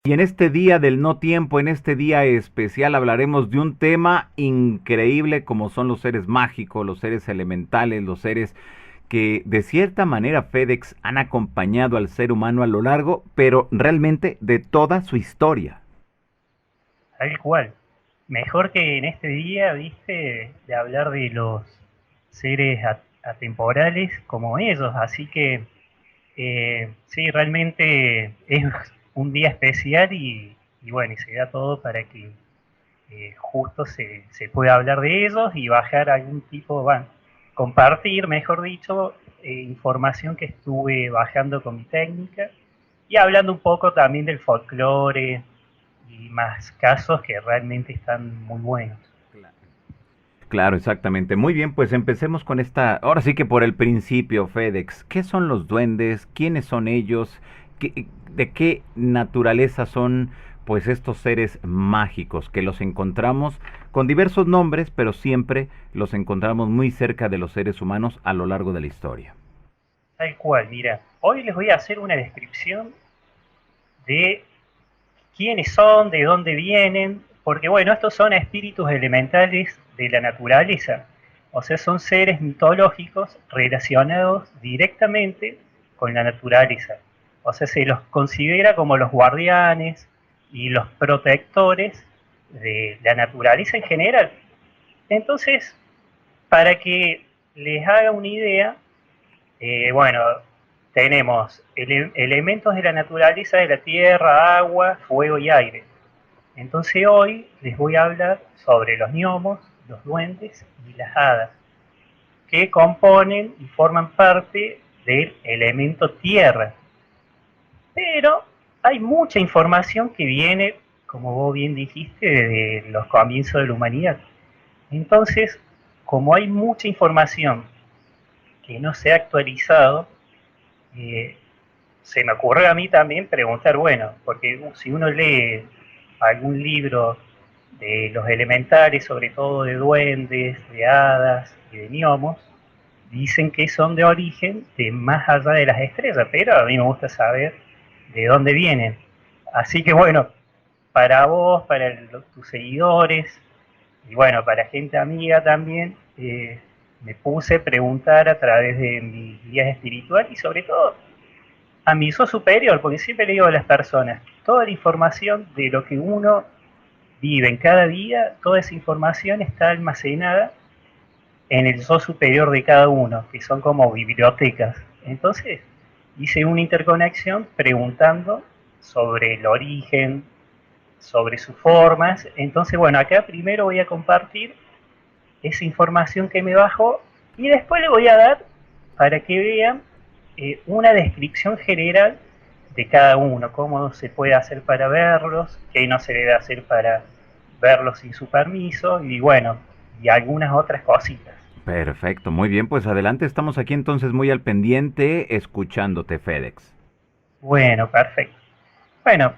Y en este día del no tiempo, en este día especial, hablaremos de un tema increíble como son los seres mágicos, los seres elementales, los seres que de cierta manera FedEx han acompañado al ser humano a lo largo, pero realmente de toda su historia. Tal cual. Mejor que en este día, viste, de hablar de los seres atemporales como ellos. Así que sí, realmente es un día especial y bueno, y se da todo para que justo se pueda hablar de ellos y bajar algún tipo, bueno, compartir, mejor dicho, información que estuve bajando con mi técnica y hablando un poco también del folclore y más casos que realmente están muy buenos. Claro, exactamente. Muy bien, pues empecemos con esta, ahora sí que por el principio, FedEx. ¿Qué son los duendes? ¿Quiénes son ellos? ¿De qué naturaleza son pues estos seres mágicos que los encontramos con diversos nombres, pero siempre los encontramos muy cerca de los seres humanos a lo largo de la historia? Tal cual, mira, hoy les voy a hacer una descripción de quiénes son, de dónde vienen, porque bueno, estos son espíritus elementales de la naturaleza, o sea, son seres mitológicos relacionados directamente con la naturaleza, o sea, se los considera como los guardianes y los protectores de la naturaleza en general. Entonces, para que les haga una idea, bueno, tenemos elementos de la naturaleza de la tierra, agua, fuego y aire. Entonces hoy les voy a hablar sobre los gnomos, los duendes y las hadas, que componen y forman parte del elemento tierra. Pero hay mucha información que viene, como vos bien dijiste, desde los comienzos de la humanidad. Entonces, como hay mucha información que no se ha actualizado, eh, se me ocurre a mí también preguntar, bueno, porque si uno lee algún libro de los elementales, sobre todo de duendes, de hadas y de gnomos, dicen que son de origen de más allá de las estrellas, pero a mí me gusta saber de dónde vienen. Así que bueno, para vos, para tus seguidores y bueno, para gente amiga también, me puse a preguntar a través de mis guías espirituales y sobre todo a mi yo superior, porque siempre le digo a las personas, toda la información de lo que uno vive en cada día, toda esa información está almacenada en el yo superior de cada uno, que son como bibliotecas. Entonces, hice una interconexión preguntando sobre el origen, sobre sus formas. Entonces, bueno, acá primero voy a compartir esa información que me bajó y después le voy a dar para que vean una descripción general de cada uno, cómo se puede hacer para verlos, qué no se debe hacer para verlos sin su permiso y bueno, y algunas otras cositas. Perfecto, muy bien, pues adelante, estamos aquí entonces muy al pendiente escuchándote, FedEx. Bueno, perfecto. Bueno,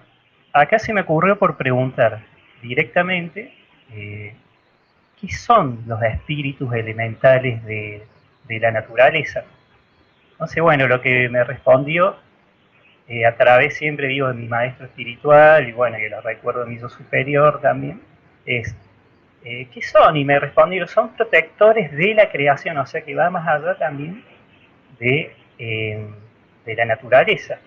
acá se me ocurrió por preguntar directamente eh, qué son los espíritus elementales de la naturaleza. Entonces, bueno, lo que me respondió a través siempre digo de mi maestro espiritual y bueno, que lo recuerdo de mi yo superior también, es ¿qué son? Y me respondieron, son protectores de la creación, o sea que va más allá también de la naturaleza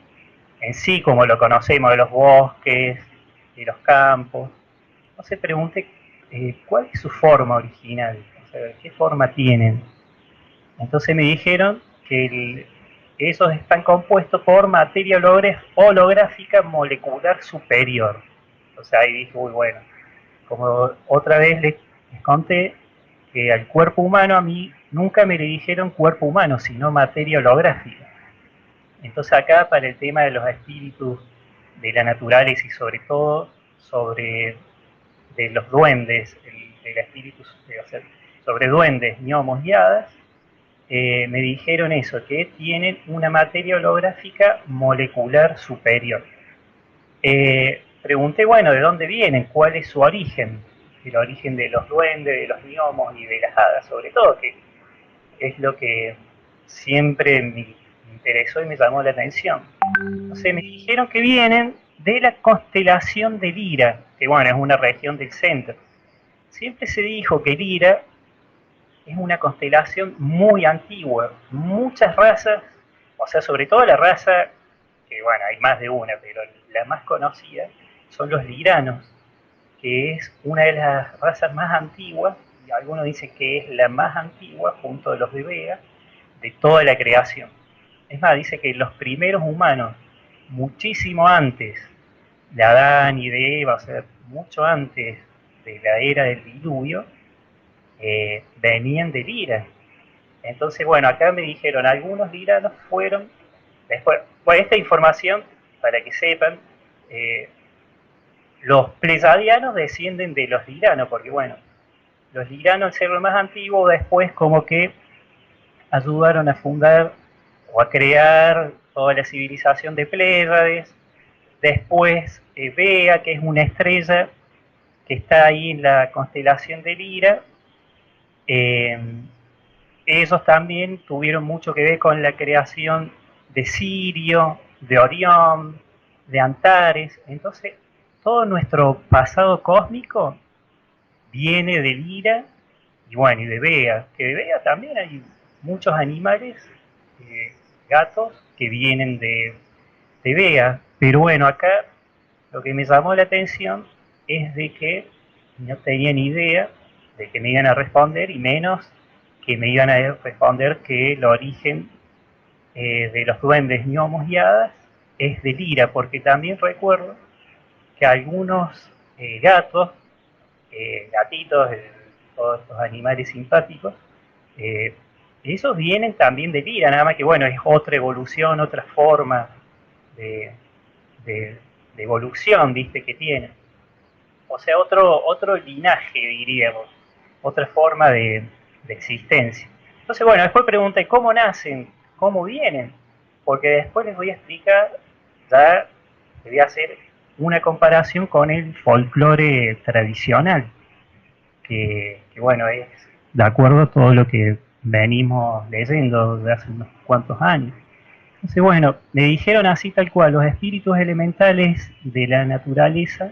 en sí, como lo conocemos, de los bosques, de los campos. Entonces pregunté, ¿cuál es su forma original? O sea, ¿qué forma tienen? Entonces me dijeron que esos están compuestos por materia holográfica molecular superior. O sea, ahí dije, uy, bueno, como otra vez les conté que al cuerpo humano a mí nunca me le dijeron cuerpo humano, sino materia holográfica. Entonces acá para el tema de los espíritus de la naturaleza y sobre todo sobre de los duendes, del espíritu, o sea, sobre duendes, gnomos y hadas, me dijeron eso, que tienen una materia holográfica molecular superior. Pregunté, bueno, ¿de dónde vienen? ¿Cuál es su origen? El origen de los duendes, de los gnomos y de las hadas, sobre todo, que es lo que siempre me interesó y me llamó la atención. Entonces me dijeron que vienen de la constelación de Lira, que bueno, es una región del centro. Siempre se dijo que Lira es una constelación muy antigua, muchas razas, o sea, sobre todo la raza, que bueno, hay más de una, pero la más conocida son los liranos, que es una de las razas más antiguas, y algunos dicen que es la más antigua, junto a los de Vega, de toda la creación. Es más, dice que los primeros humanos, muchísimo antes de Adán y de Eva, o sea, mucho antes de la era del diluvio, venían de Lira. Entonces, bueno, acá me dijeron, algunos liranos fueron, después, bueno, esta información, para que sepan, los pleyadianos descienden de los liranos, porque bueno, los liranos, al ser lo más antiguo, después como que ayudaron a fundar o a crear toda la civilización de Pléyades. Después Vega, que es una estrella que está ahí en la constelación de Lira, eh, ellos también tuvieron mucho que ver con la creación de Sirio, de Orión, de Antares. Entonces, todo nuestro pasado cósmico viene de Lira y bueno, y de Vega, que de Vega también hay muchos animales, gatos, que vienen de Vega. Pero bueno, acá lo que me llamó la atención es de que no tenía ni idea de que me iban a responder, y menos que me iban a responder que el origen de los duendes, gnomos y hadas es de Lira, porque también recuerdo que algunos gatos, gatitos, todos estos animales simpáticos, eh, esos vienen también de Lira, nada más que bueno, es otra evolución, otra forma de, de, de evolución, viste, que tienen. O sea, otro linaje, diríamos, otra forma de existencia. Entonces, bueno, después pregunté cómo nacen, cómo vienen, porque después les voy a explicar, ya les voy a hacer una comparación con el folclore tradicional, que bueno, es de acuerdo a todo lo que venimos leyendo de hace unos cuantos años. Entonces, bueno, me dijeron así tal cual, los espíritus elementales de la naturaleza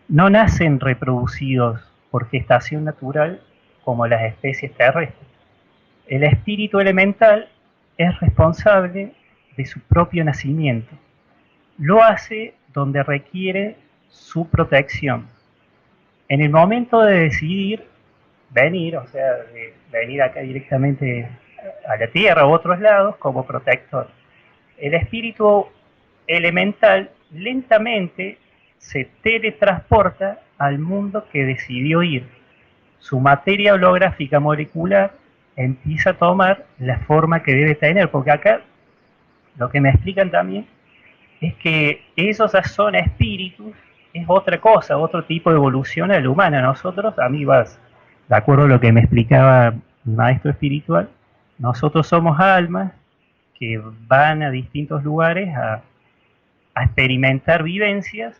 no nacen reproducidos por gestación natural como las especies terrestres. El espíritu elemental es responsable de su propio nacimiento. Lo hace donde requiere su protección. En el momento de decidir venir, o sea, de venir acá directamente a la Tierra u otros lados como protector, el espíritu elemental lentamente se teletransporta al mundo que decidió ir. Su materia holográfica molecular empieza a tomar la forma que debe tener, porque acá lo que me explican también es que esos ya son espíritus, es otra cosa, otro tipo de evolución a la humana. Nosotros, a mí vas, de acuerdo a lo que me explicaba el maestro espiritual, nosotros somos almas que van a distintos lugares a experimentar vivencias,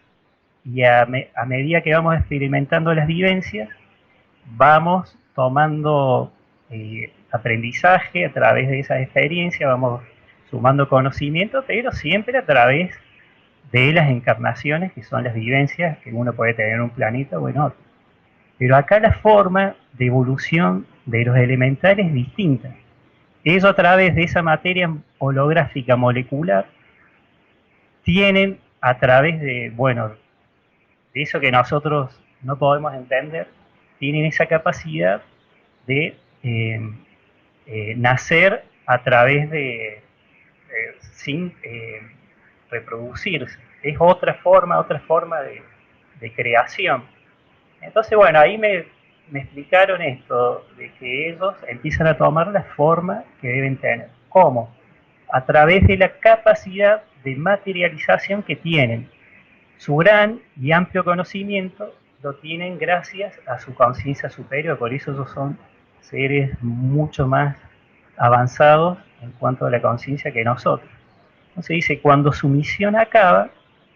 y a medida que vamos experimentando las vivencias, vamos tomando aprendizaje a través de esa experiencia, vamos sumando conocimiento, pero siempre a través de las encarnaciones, que son las vivencias que uno puede tener en un planeta o en otro. Pero acá la forma de evolución de los elementales es distinta. Eso, a través de esa materia holográfica molecular, tienen, a través de, bueno, de eso que nosotros no podemos entender, tienen esa capacidad de nacer a través de, sin reproducirse. Es otra forma de creación. Entonces, bueno, ahí me explicaron esto, de que ellos empiezan a tomar la forma que deben tener. ¿Cómo? A través de la capacidad de materialización que tienen. Su gran y amplio conocimiento lo tienen gracias a su conciencia superior, por eso ellos son seres mucho más avanzados en cuanto a la conciencia que nosotros. Entonces dice, cuando su misión acaba,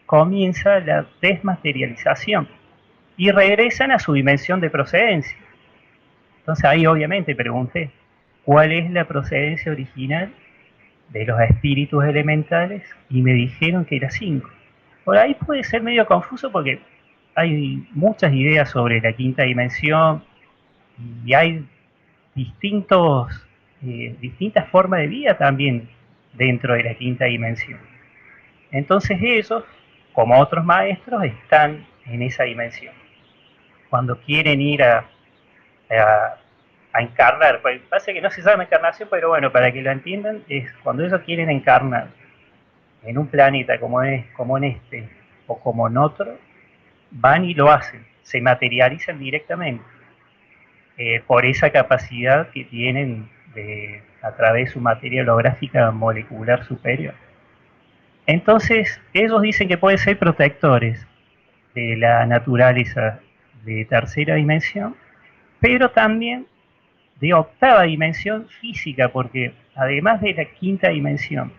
comienza la desmaterialización y regresan a su dimensión de procedencia. Entonces ahí obviamente pregunté, ¿cuál es la procedencia original de los espíritus elementales? Y me dijeron que era 5. Por ahí puede ser medio confuso porque hay muchas ideas sobre la quinta dimensión y hay distintas formas de vida también dentro de la quinta dimensión. Entonces ellos, como otros maestros, están en esa dimensión. Cuando quieren ir a, a encarnar, pues pasa que no se llama encarnación, pero bueno, para que lo entiendan, es cuando ellos quieren encarnar en un planeta como en este o como en otro, van y lo hacen, se materializan directamente por esa capacidad que tienen a través de su materia holográfica molecular superior. Entonces, ellos dicen que pueden ser protectores de la naturaleza de tercera dimensión, pero también de octava dimensión física, porque además de la quinta dimensión,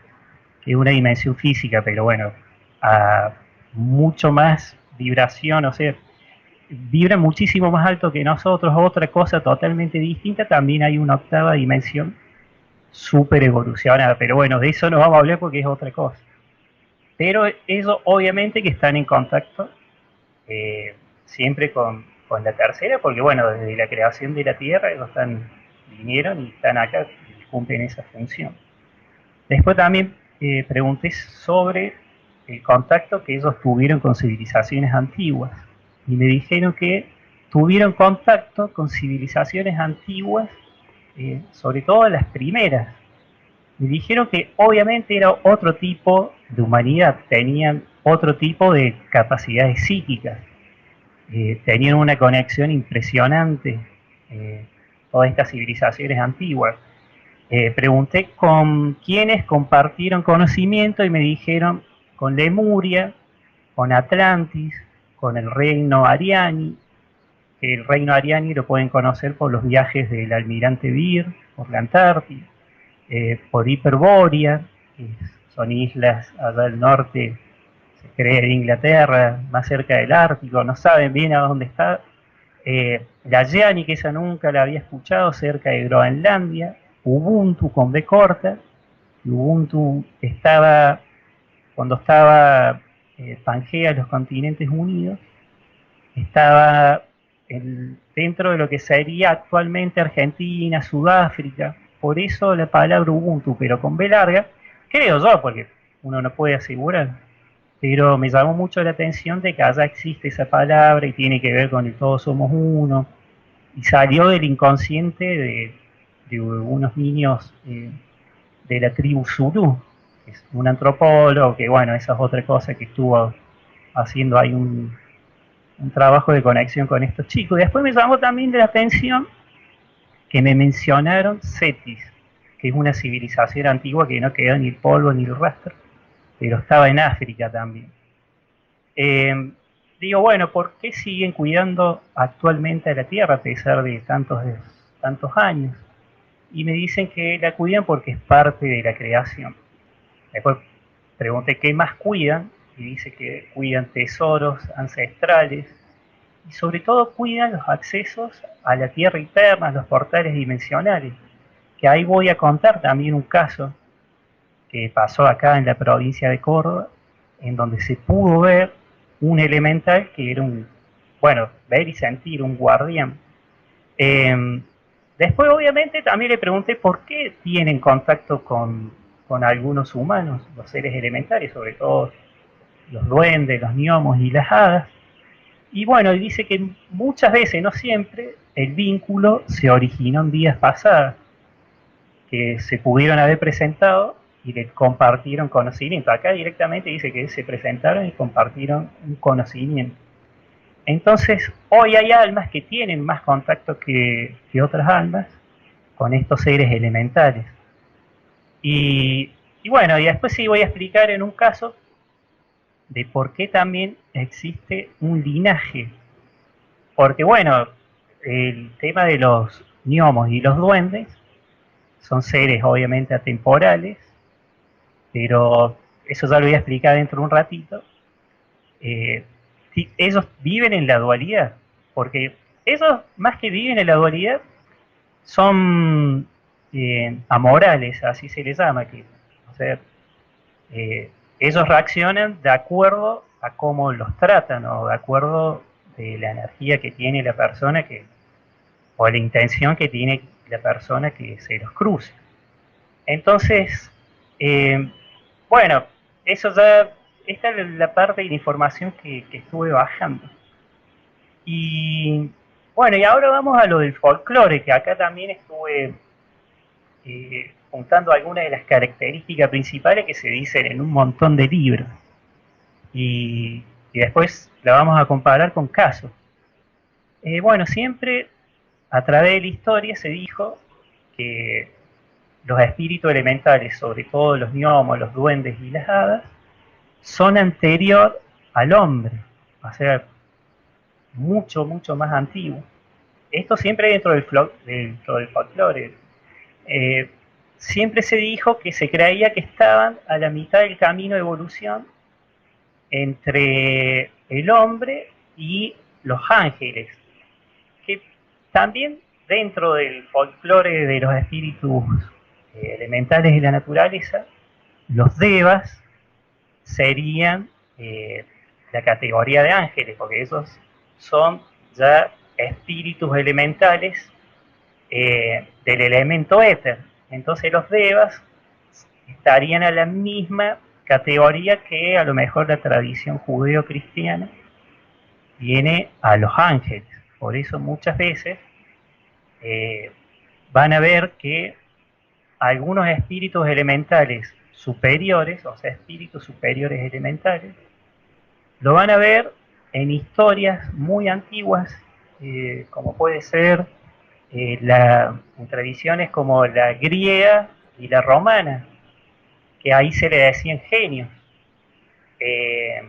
que es una dimensión física, pero bueno, a mucho más vibración, o sea, vibra muchísimo más alto que nosotros, otra cosa totalmente distinta, también hay una octava dimensión súper evolucionada, pero bueno, de eso no vamos a hablar porque es otra cosa. Pero ellos obviamente que están en contacto siempre con la tercera, porque bueno, desde la creación de la Tierra ellos vinieron y están acá y cumplen esa función. Después también pregunté sobre el contacto que ellos tuvieron con civilizaciones antiguas y me dijeron que tuvieron contacto con civilizaciones antiguas, sobre todo las primeras. Me dijeron que obviamente era otro tipo de humanidad, tenían otro tipo de capacidades psíquicas, tenían una conexión impresionante, todas estas civilizaciones antiguas. Pregunté con quiénes compartieron conocimiento y me dijeron con Lemuria, con Atlantis, con el reino Ariani. El reino Ariani lo pueden conocer por los viajes del almirante Beer, por la Antártida, por Hiperbórea, que son islas allá al norte, se cree de Inglaterra, más cerca del Ártico, no saben bien a dónde está. La Yani, que esa nunca la había escuchado, cerca de Groenlandia. Ubuntu con B corta. Ubuntu estaba, cuando estaba Pangea, los continentes unidos, estaba dentro de lo que sería actualmente Argentina, Sudáfrica, por eso la palabra Ubuntu, pero con B larga, creo yo, porque uno no puede asegurar, pero me llamó mucho la atención de que allá existe esa palabra y tiene que ver con el todos somos uno, y salió del inconsciente de unos niños de la tribu Zulu, que es un antropólogo, que bueno, esa es otra cosa que estuvo haciendo ahí un trabajo de conexión con estos chicos. Y después me llamó también la atención que me mencionaron Cetis, que es una civilización antigua que no quedó ni el polvo ni el rastro, pero estaba en África también. Digo, bueno, ¿por qué siguen cuidando actualmente a la Tierra a pesar de tantos años? Y me dicen que la cuidan porque es parte de la creación. Después pregunté qué más cuidan y dice que cuidan tesoros ancestrales y sobre todo cuidan los accesos a la tierra interna, los portales dimensionales, que ahí voy a contar también un caso que pasó acá en la provincia de Córdoba, en donde se pudo ver un elemental que era bueno, ver y sentir, un guardián. Después obviamente también le pregunté por qué tienen contacto con algunos humanos, los seres elementales, sobre todo los duendes, los gnomos y las hadas. Y bueno, dice que muchas veces, no siempre, el vínculo se originó en vidas pasadas, que se pudieron haber presentado y le compartieron conocimiento. Acá directamente dice que se presentaron y compartieron un conocimiento. Entonces, hoy hay almas que tienen más contacto que otras almas con estos seres elementales. Y bueno, y después sí voy a explicar en un caso de por qué también existe un linaje. Porque bueno, el tema de los gnomos y los duendes son seres obviamente atemporales, pero eso ya lo voy a explicar dentro de un ratito. Ellos viven en la dualidad, porque ellos más que viven en la dualidad son amorales, así se les llama, que, o sea, ellos reaccionan de acuerdo a cómo los tratan o de acuerdo de la energía que tiene la persona o la intención que tiene la persona que se los cruce. Entonces, bueno, eso ya, esta es la parte de la información que estuve bajando. Y bueno, y ahora vamos a lo del folclore, que acá también estuve juntando algunas de las características principales que se dicen en un montón de libros. Y después la vamos a comparar con casos. Bueno, siempre a través de la historia se dijo que los espíritus elementales, sobre todo los gnomos, los duendes y las hadas, son anterior al hombre, o sea, mucho, mucho más antiguos. Esto siempre dentro del folclore. Eh, Siempre se dijo que se creía que estaban a la mitad del camino de evolución entre el hombre y los ángeles, que también dentro del folclore de los espíritus elementales de la naturaleza, los devas serían la categoría de ángeles, porque esos son ya espíritus elementales del elemento éter. Entonces los devas estarían a la misma categoría que a lo mejor la tradición judeo-cristiana viene a los ángeles. Por eso muchas veces van a ver que algunos espíritus elementales superiores, o sea, espíritus superiores elementales, lo van a ver en historias muy antiguas, como puede ser en tradiciones como la griega y la romana, que ahí se le decían genios. Eh,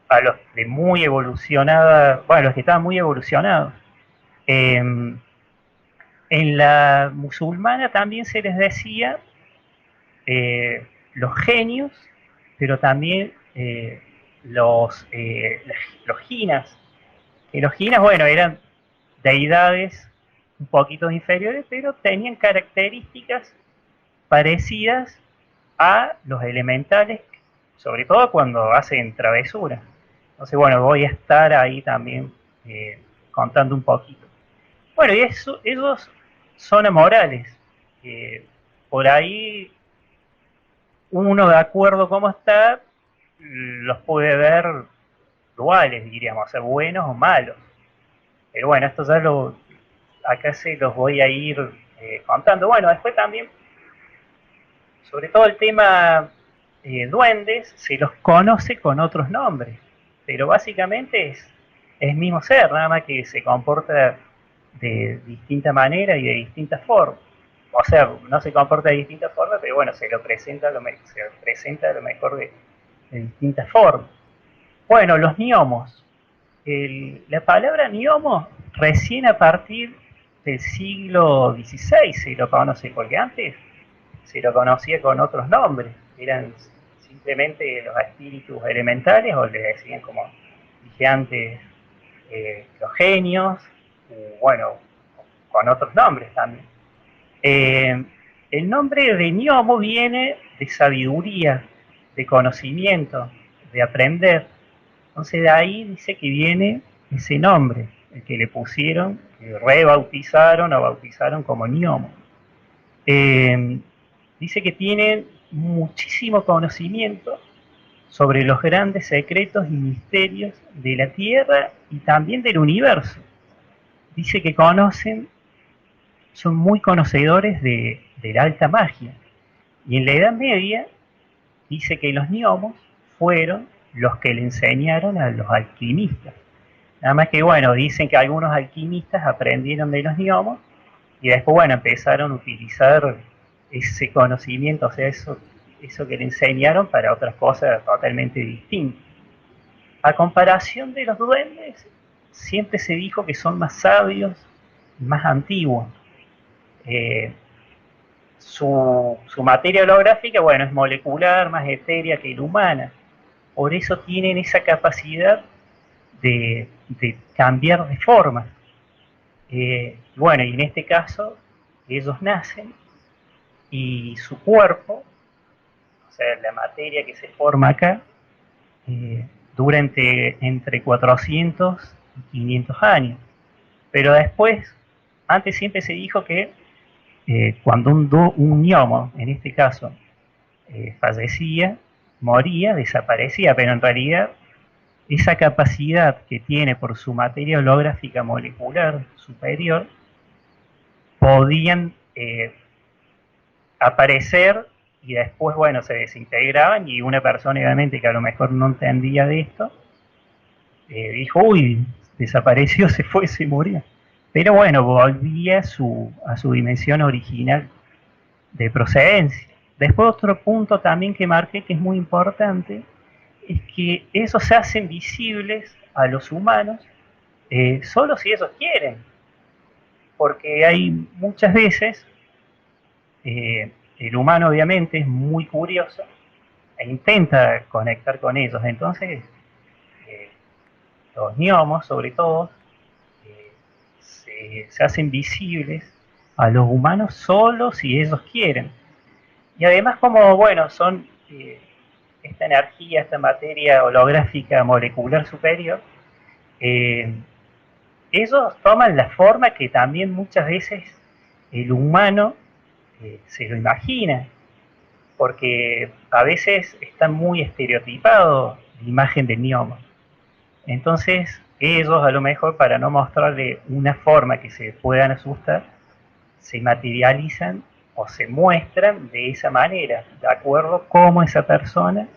a los de muy evolucionada, bueno, los que estaban muy evolucionados. En la musulmana también se les decía los genios, pero también los ginas. Que los ginas, bueno, eran deidades un poquito inferiores, pero tenían características parecidas a los elementales, sobre todo cuando hacen travesuras. Entonces, bueno, voy a estar ahí también contando un poquito. Bueno, y esos son amorales. Por ahí, uno de acuerdo cómo está, los puede ver duales, diríamos, o sea, buenos o malos. Pero bueno, esto ya acá se los voy a ir contando. Bueno, después también, sobre todo el tema duendes, se los conoce con otros nombres, pero básicamente es el mismo ser, nada más que se comporta de distinta manera y de distintas formas. O sea, no se comporta de distintas formas, pero bueno, se lo presenta a lo mejor de distintas formas. Bueno, los gnomos. La palabra gnomo recién a partir del siglo XVI se lo conoce, porque antes se lo conocía con otros nombres, eran simplemente los espíritus elementales, o le decían, como dije antes, los genios, bueno, con otros nombres también. El nombre de gnomo viene de sabiduría, de conocimiento, de aprender. Entonces de ahí dice que viene ese nombre, el que le pusieron, que rebautizaron o bautizaron como gnomo. Dice que tienen muchísimo conocimiento sobre los grandes secretos y misterios de la Tierra y también del universo. Dice que son muy conocedores de la alta magia. Y en la Edad Media dice que los gnomos fueron los que le enseñaron a los alquimistas. Nada más que, bueno, dicen que algunos alquimistas aprendieron de los gnomos y después, bueno, empezaron a utilizar ese conocimiento, o sea, eso que le enseñaron para otras cosas totalmente distintas. A comparación de los duendes, siempre se dijo que son más sabios y más antiguos. Eh, su materia holográfica, bueno, es molecular, más etérea que la humana. Por eso tienen esa capacidad de cambiar de forma. Bueno, y en este caso, ellos nacen y su cuerpo, o sea, la materia que se forma acá, durante entre 400 y 500 años. Pero después, antes siempre se dijo que cuando un gnomo, en este caso, fallecía, moría, desaparecía, pero en realidad esa capacidad que tiene por su materia holográfica molecular superior, podían aparecer y después, bueno, se desintegraban y una persona, obviamente, que a lo mejor no entendía de esto, dijo, uy, desapareció, se fue, se murió. Pero bueno, volvía a su dimensión original de procedencia. Después otro punto también que marqué que es muy importante, es que esos se hacen visibles a los humanos solo si ellos quieren, porque hay muchas veces, el humano obviamente es muy curioso e intenta conectar con ellos, entonces eh, los gnomos sobre todo se hacen visibles a los humanos solo si ellos quieren. Y además como, bueno, son esta energía, esta materia holográfica molecular superior, eh, ellos toman la forma que también muchas veces el humano se lo imagina, porque a veces está muy estereotipado la imagen del gnomo. Entonces, ellos a lo mejor para no mostrarle una forma que se puedan asustar, se materializan o se muestran de esa manera, de acuerdo a cómo esa persona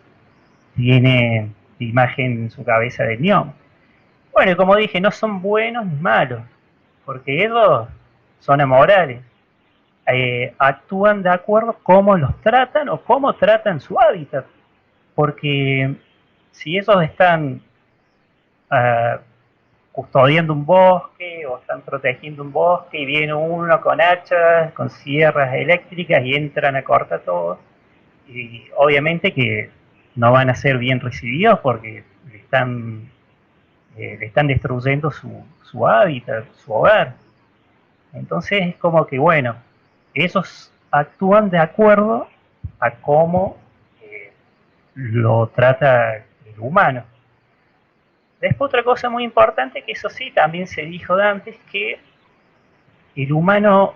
tiene la imagen en su cabeza del gnomo. Bueno, y como dije, no son buenos ni malos, porque ellos son amorales. Actúan de acuerdo a cómo los tratan o cómo tratan su hábitat. Porque si ellos están uh, custodiando un bosque o están protegiendo un bosque y viene uno con hachas, con sierras eléctricas y entran a cortar todo, y obviamente que no van a ser bien recibidos porque le están destruyendo su hábitat, su hogar. Entonces es como que, bueno, esos actúan de acuerdo a cómo lo trata el humano. Después otra cosa muy importante, que eso sí también se dijo de antes, que el humano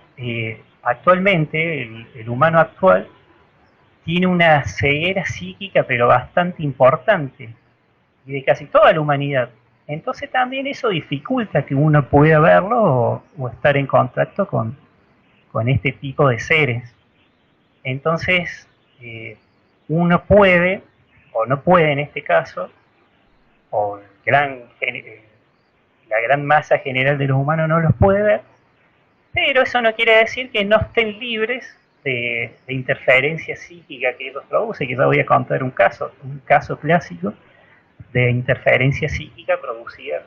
actualmente, el humano actual, tiene una ceguera psíquica pero bastante importante, y de casi toda la humanidad. Entonces también eso dificulta que uno pueda verlo o estar en contacto con este tipo de seres. Entonces, uno puede, o no puede en este caso, o la gran masa general de los humanos no los puede ver, pero eso no quiere decir que no estén libres de interferencia psíquica que ellos producen, que ya voy a contar un caso clásico de interferencia psíquica producida,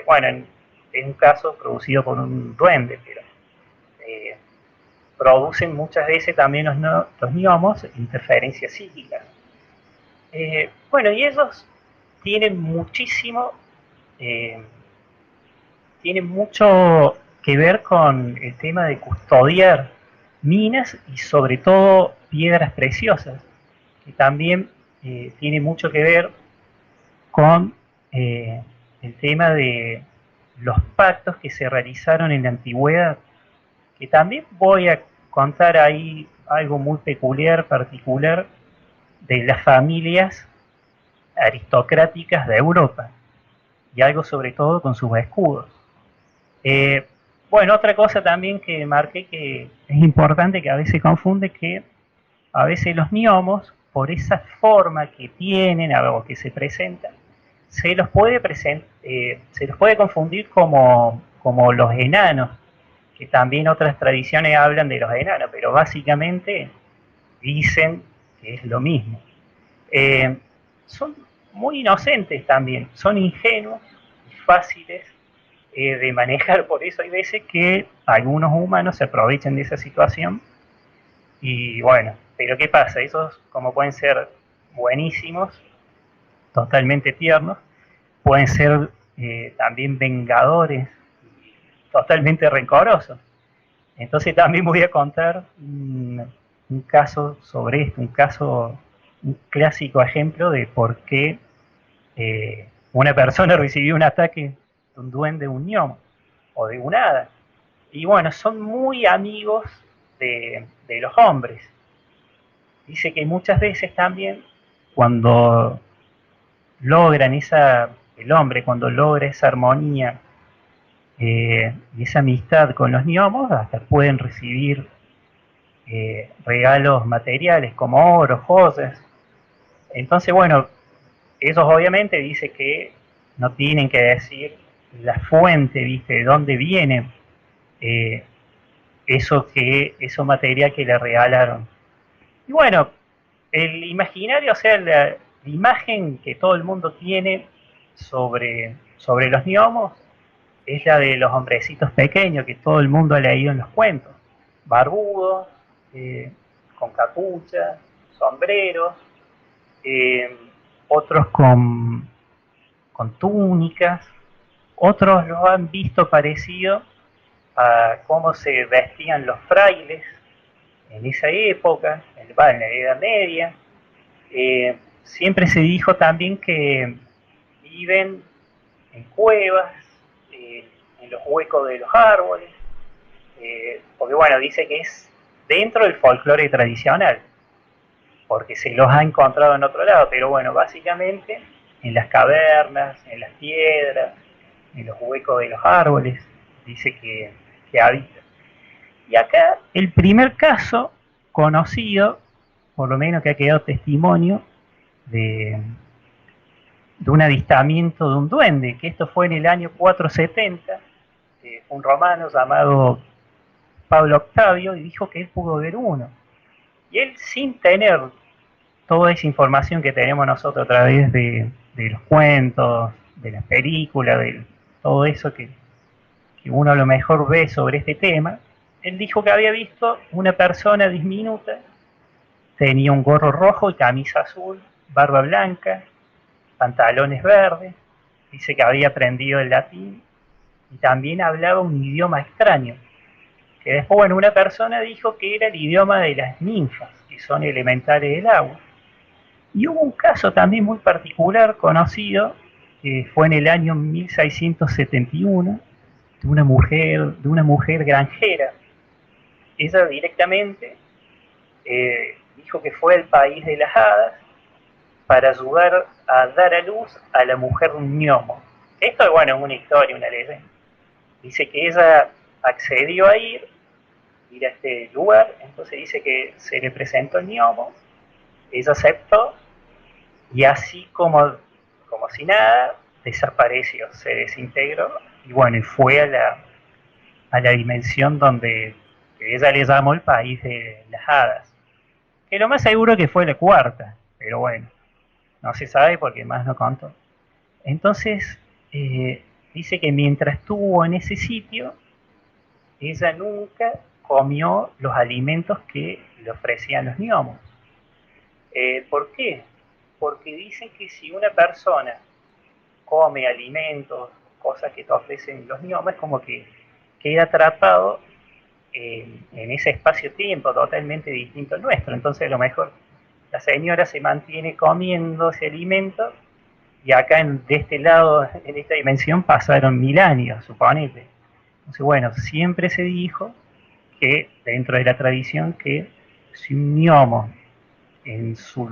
bueno, en un caso producido por un duende, pero eh, producen muchas veces también los gnomos interferencia psíquica. Bueno, y ellos tienen eh, tienen mucho que ver con el tema de custodiar minas y sobre todo piedras preciosas, que también tiene mucho que ver con el tema de los pactos que se realizaron en la antigüedad, que también voy a contar ahí algo muy peculiar, particular, de las familias aristocráticas de Europa, y algo sobre todo con sus escudos. Bueno, otra cosa también que marqué que es importante, que a veces confunde, que a veces los gnomos, por esa forma que tienen o que se presentan, se los puede confundir como los enanos, que también otras tradiciones hablan de los enanos, pero básicamente dicen que es lo mismo. Son muy inocentes también, son ingenuos y fáciles de manejar, por eso hay veces que algunos humanos se aprovechan de esa situación y bueno, pero ¿qué pasa? Esos, como pueden ser buenísimos, totalmente tiernos, pueden ser también vengadores, totalmente rencorosos. Entonces también voy a contar un caso sobre esto, un clásico ejemplo de por qué una persona recibió un ataque de un duende, un gnomo o de un hada. Y bueno, son muy amigos de los hombres. Dice que muchas veces también cuando logran el hombre cuando logra esa armonía y esa amistad con los gnomos, hasta pueden recibir regalos materiales como oro, joyas. Entonces, bueno, ellos obviamente dicen que no tienen que decir la fuente, ¿viste? De dónde viene eh, eso material que le regalaron. Y bueno, el imaginario, o sea, la imagen que todo el mundo tiene sobre los gnomos es la de los hombrecitos pequeños que todo el mundo ha leído en los cuentos. Barbudos, con capucha, sombreros, eh, otros con túnicas, otros lo han visto parecido a cómo se vestían los frailes en esa época, en la Edad Media. Siempre se dijo también que viven en cuevas, en los huecos de los árboles, porque bueno, dice que es dentro del folclore tradicional, porque se los ha encontrado en otro lado, pero bueno, básicamente en las cavernas, en las piedras, en los huecos de los árboles, dice que habita. Y acá el primer caso conocido, por lo menos que ha quedado testimonio, de, de un avistamiento de un duende, que esto fue en el año 470, un romano llamado Pablo Octavio, y dijo que él pudo ver uno. Y él, sin tener toda esa información que tenemos nosotros a través de los cuentos, de las películas, de todo eso que uno a lo mejor ve sobre este tema, él dijo que había visto una persona diminuta, tenía un gorro rojo y camisa azul, barba blanca, pantalones verdes, dice que había aprendido el latín y también hablaba un idioma extraño, que después, bueno, una persona dijo que era el idioma de las ninfas, que son elementales del agua. Y hubo un caso también muy particular, conocido, que fue en el año 1671, de una mujer granjera. Ella directamente dijo que fue al país de las hadas para ayudar a dar a luz a la mujer gnomo. Esto, bueno, es una historia, una leyenda. Dice que ella accedió a ir a este lugar, entonces dice que se le presentó el gnomo, ella aceptó y así como si nada, desapareció, se desintegró y bueno, y fue a la dimensión donde ella le llamó el país de las hadas. Que lo más seguro que fue la cuarta, pero bueno, no se sabe porque más no contó. Entonces, dice que mientras estuvo en ese sitio, ella nunca comió los alimentos que le ofrecían los gnomos. ¿Por qué? Porque dicen que si una persona come alimentos, cosas que te ofrecen los gnomos, es como que queda atrapado en ese espacio-tiempo totalmente distinto al nuestro. Entonces a lo mejor la señora se mantiene comiendo ese alimento y acá de este lado, en esta dimensión, pasaron 1000 años, suponete. Entonces, bueno, siempre se dijo que dentro de la tradición que si un gnomo en su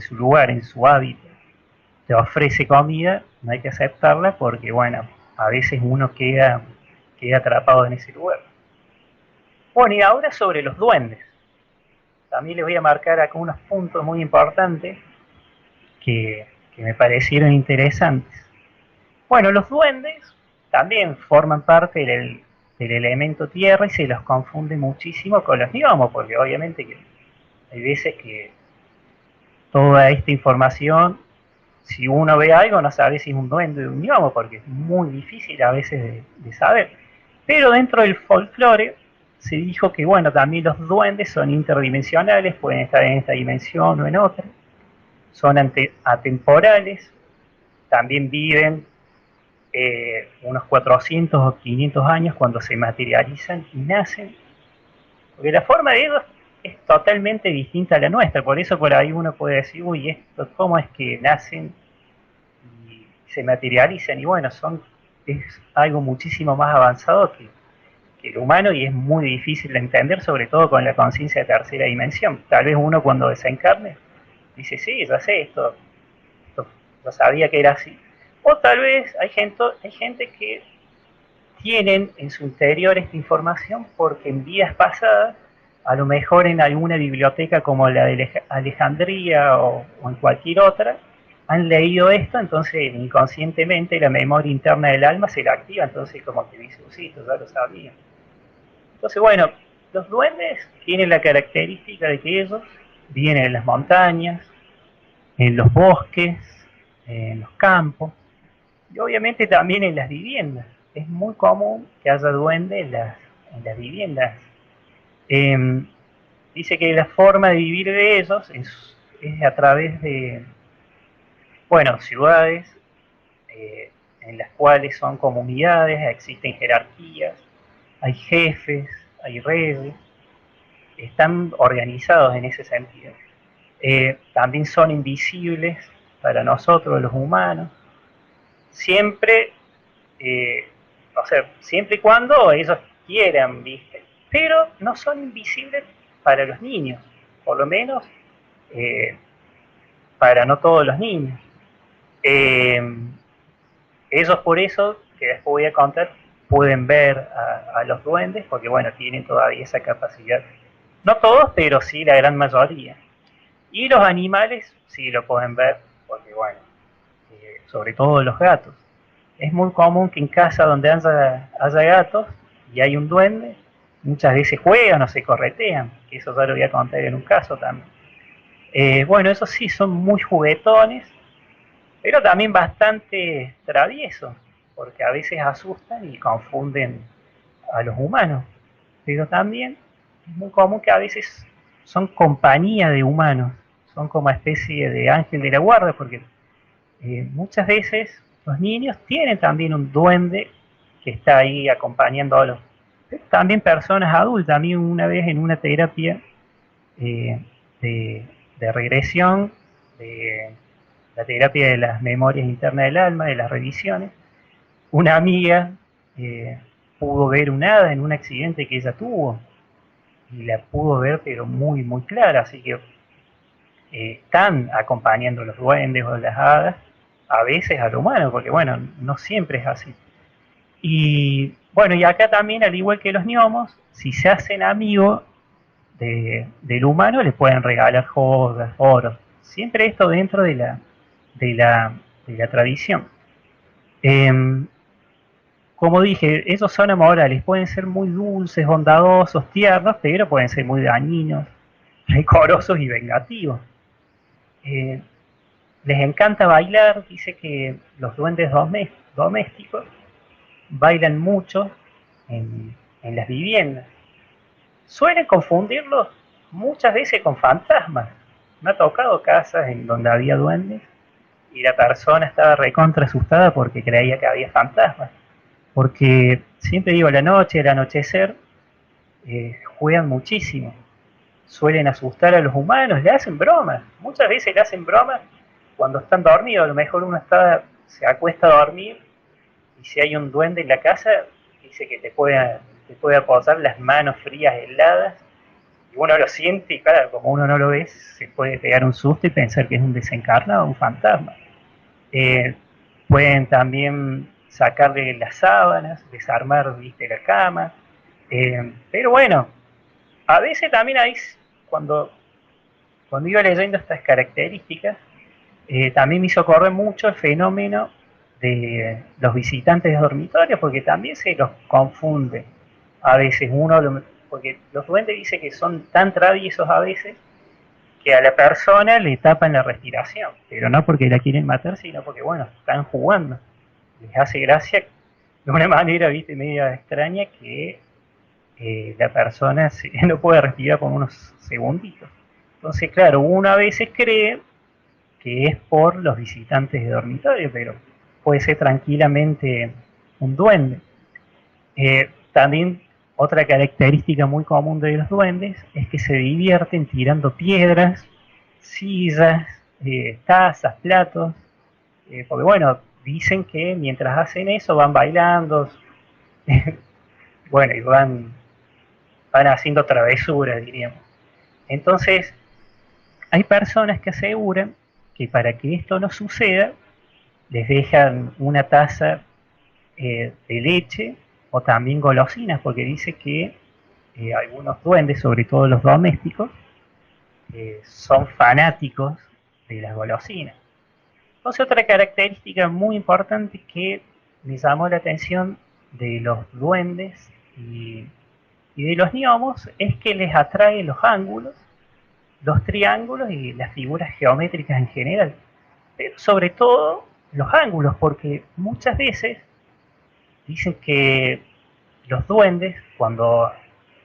lugar, en su hábitat, te ofrece comida, no hay que aceptarla porque, bueno, a veces uno queda atrapado en ese lugar. Bueno, y ahora sobre los duendes. También les voy a marcar acá unos puntos muy importantes que me parecieron interesantes. Bueno, los duendes también forman parte del elemento tierra y se los confunde muchísimo con los gnomos, porque obviamente que hay veces que toda esta información, si uno ve algo, no sabe si es un duende o un gnomo, porque es muy difícil a veces de saber. Pero dentro del folclore se dijo que, bueno, también los duendes son interdimensionales, pueden estar en esta dimensión o en otra, son atemporales, también viven unos 400 o 500 años cuando se materializan y nacen, porque la forma de ellos es totalmente distinta a la nuestra, por eso por ahí uno puede decir, uy, esto, ¿cómo es que nacen se materializan y bueno, es algo muchísimo más avanzado que el humano y es muy difícil de entender, sobre todo con la conciencia de tercera dimensión. Tal vez uno cuando desencarne dice, sí, ya sé esto yo sabía que era así. O tal vez hay gente que tienen en su interior esta información porque en vidas pasadas, a lo mejor en alguna biblioteca como la de Alejandría o en cualquier otra, han leído esto, entonces inconscientemente la memoria interna del alma se la activa, entonces como que dice, sí, esto ya lo sabía. Entonces, bueno, los duendes tienen la característica de que ellos vienen en las montañas, en los bosques, en los campos, y obviamente también en las viviendas. Es muy común que haya duendes en las viviendas. Eh, Dice que la forma de vivir de ellos es a través de, bueno, ciudades en las cuales son comunidades, existen jerarquías, hay jefes, hay reyes, están organizados en ese sentido. También son invisibles para nosotros los humanos, siempre, o sea, siempre y cuando ellos quieran, ¿viste? Pero no son invisibles para los niños, por lo menos eh, para no todos los niños. Eh, Ellos por eso, que después voy a contar, pueden ver a los duendes, porque bueno, tienen todavía esa capacidad. No todos, pero sí la gran mayoría. Y los animales sí lo pueden ver, porque bueno, sobre todo los gatos. Es muy común que en casa donde haya gatos y hay un duende, muchas veces juegan o se corretean, que eso ya lo voy a contar en un caso también. Bueno, esos sí son muy juguetones, pero también bastante traviesos, porque a veces asustan y confunden a los humanos. Pero también es muy común que a veces son compañía de humanos, son como especie de ángel de la guarda, porque muchas veces los niños tienen también un duende que está ahí acompañándolos. Pero también personas adultas. A mí una vez en una terapia eh, de regresión, de la terapia de las memorias internas del alma, de las revisiones, una amiga eh, pudo ver un hada en un accidente que ella tuvo y la pudo ver pero muy muy clara, así que están acompañando los duendes o las hadas a veces al humano, porque bueno, no siempre es así. Y bueno, y acá también, al igual que los gnomos, si se hacen amigos del humano, les pueden regalar joyas, oro. Siempre esto dentro de la, de la tradición. Eh, Como dije, esos son amorables, pueden ser muy dulces, bondadosos, tiernos, pero pueden ser muy dañinos, recorosos y vengativos. Eh, Les encanta bailar, dice que los duendes domésticos bailan mucho en las viviendas. Suelen confundirlos muchas veces con fantasmas. Me ha tocado casas en donde había duendes y la persona estaba recontra asustada porque creía que había fantasmas. Porque siempre digo, la noche, el anochecer, juegan muchísimo. Suelen asustar a los humanos, le hacen bromas. Muchas veces le hacen bromas cuando están dormidos. A lo mejor uno se acuesta a dormir y si hay un duende en la casa, dice que te puede aposar las manos frías, heladas, y uno lo siente y claro, como uno no lo ve, se puede pegar un susto y pensar que es un desencarnado, un fantasma. Eh, Pueden también sacarle las sábanas, desarmar, viste, la cama. Pero bueno, a veces también hay, cuando, cuando iba leyendo estas características, también me hizo correr mucho el fenómeno de los visitantes de dormitorios, porque también se los confunde. A veces porque los duendes dicen que son tan traviesos a veces que a la persona le tapan la respiración, pero no porque la quieren matar, sino porque, bueno, están jugando. Les hace gracia de una manera, viste, media extraña que la persona no puede respirar por unos segunditos. Entonces, claro, uno a veces cree que es por los visitantes de dormitorio, pero puede ser tranquilamente un duende. También otra característica muy común de los duendes es que se divierten tirando piedras, sillas, tazas, platos, porque bueno, dicen que mientras hacen eso van bailando, bueno, y van haciendo travesuras, diríamos. Entonces, hay personas que aseguran que para que esto no suceda, les dejan una taza de leche o también golosinas, porque dice que algunos duendes, sobre todo los domésticos, son fanáticos de las golosinas. Entonces, otra característica muy importante que me llamó la atención de los duendes y de los gnomos es que les atrae los ángulos, los triángulos y las figuras geométricas en general. Pero sobre todo los ángulos, porque muchas veces dicen que los duendes, cuando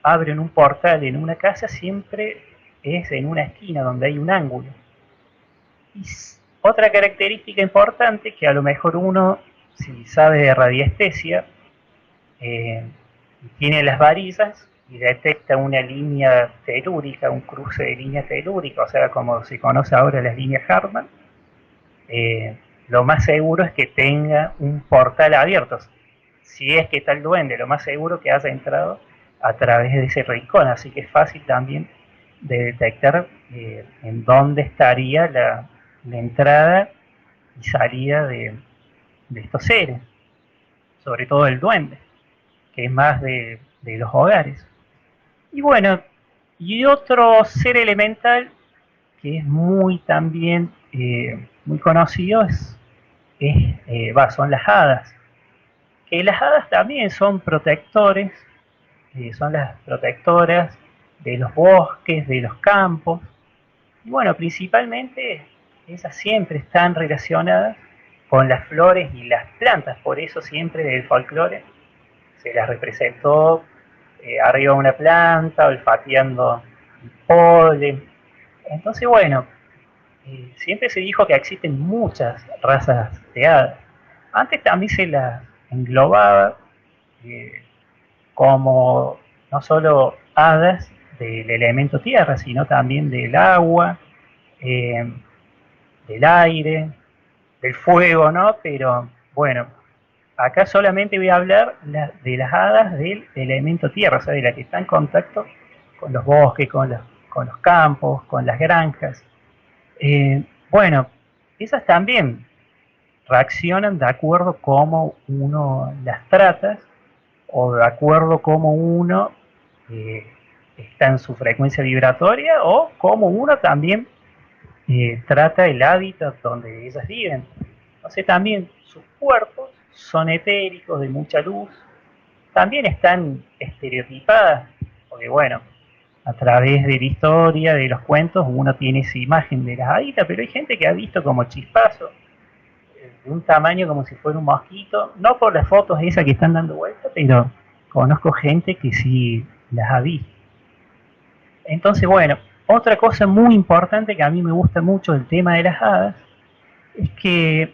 abren un portal en una casa, siempre es en una esquina donde hay un ángulo. Y otra característica importante que a lo mejor uno, si sabe de radiestesia, tiene las varillas y detecta una línea telúrica, un cruce de línea telúrica, o sea, como se conoce ahora las líneas Hartmann, lo más seguro es que tenga un portal abierto. Si es que está el duende, lo más seguro que haya entrado a través de ese rincón, así que es fácil también de detectar en dónde estaría la entrada y salida de estos seres, sobre todo el duende, que es más de los hogares. Y bueno, y otro ser elemental que es muy también muy conocido son las hadas. Que las hadas también son protectores, son las protectoras de los bosques, de los campos. Y bueno, principalmente esas siempre están relacionadas con las flores y las plantas, por eso siempre del folclore se las representó arriba de una planta, olfateando el polen. Entonces, bueno, siempre se dijo que existen muchas razas de hadas. Antes también se las englobaba eh, como no solo hadas del elemento tierra, sino también del agua, eh, del aire, del fuego, ¿no? Pero bueno, acá solamente voy a hablar de las hadas del elemento tierra, o sea, de la que está en contacto con los bosques, con los campos, con las granjas. Bueno, esas también reaccionan de acuerdo cómo uno las trata o de acuerdo cómo uno eh, está en su frecuencia vibratoria o cómo uno también trata el hábitat donde ellas viven. Entonces también sus cuerpos son etéricos, de mucha luz, también están estereotipadas, porque bueno, a través de la historia, de los cuentos, uno tiene esa imagen de las haditas, pero hay gente que ha visto como chispazos, de un tamaño como si fuera un mosquito, no por las fotos esas que están dando vuelta, pero conozco gente que sí las ha visto. Entonces, bueno, otra cosa muy importante que a mí me gusta mucho del tema de las hadas es que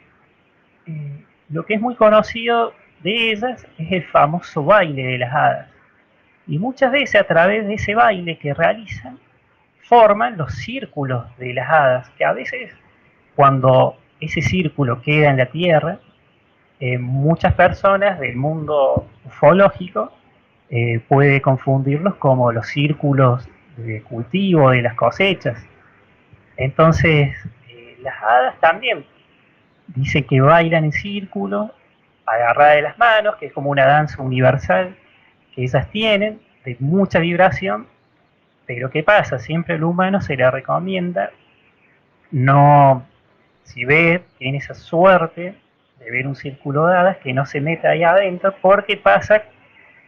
lo que es muy conocido de ellas es el famoso baile de las hadas. Y muchas veces a través de ese baile que realizan, forman los círculos de las hadas, que a veces cuando ese círculo queda en la Tierra, muchas personas del mundo ufológico puede confundirlos como los círculos de cultivo de las cosechas. Entonces, las hadas también dicen que bailan en círculo, agarradas de las manos, que es como una danza universal que ellas tienen, de mucha vibración, pero ¿qué pasa? Siempre al humano se le recomienda no, si ve, tiene esa suerte de ver un círculo de hadas, que no se meta ahí adentro, porque pasa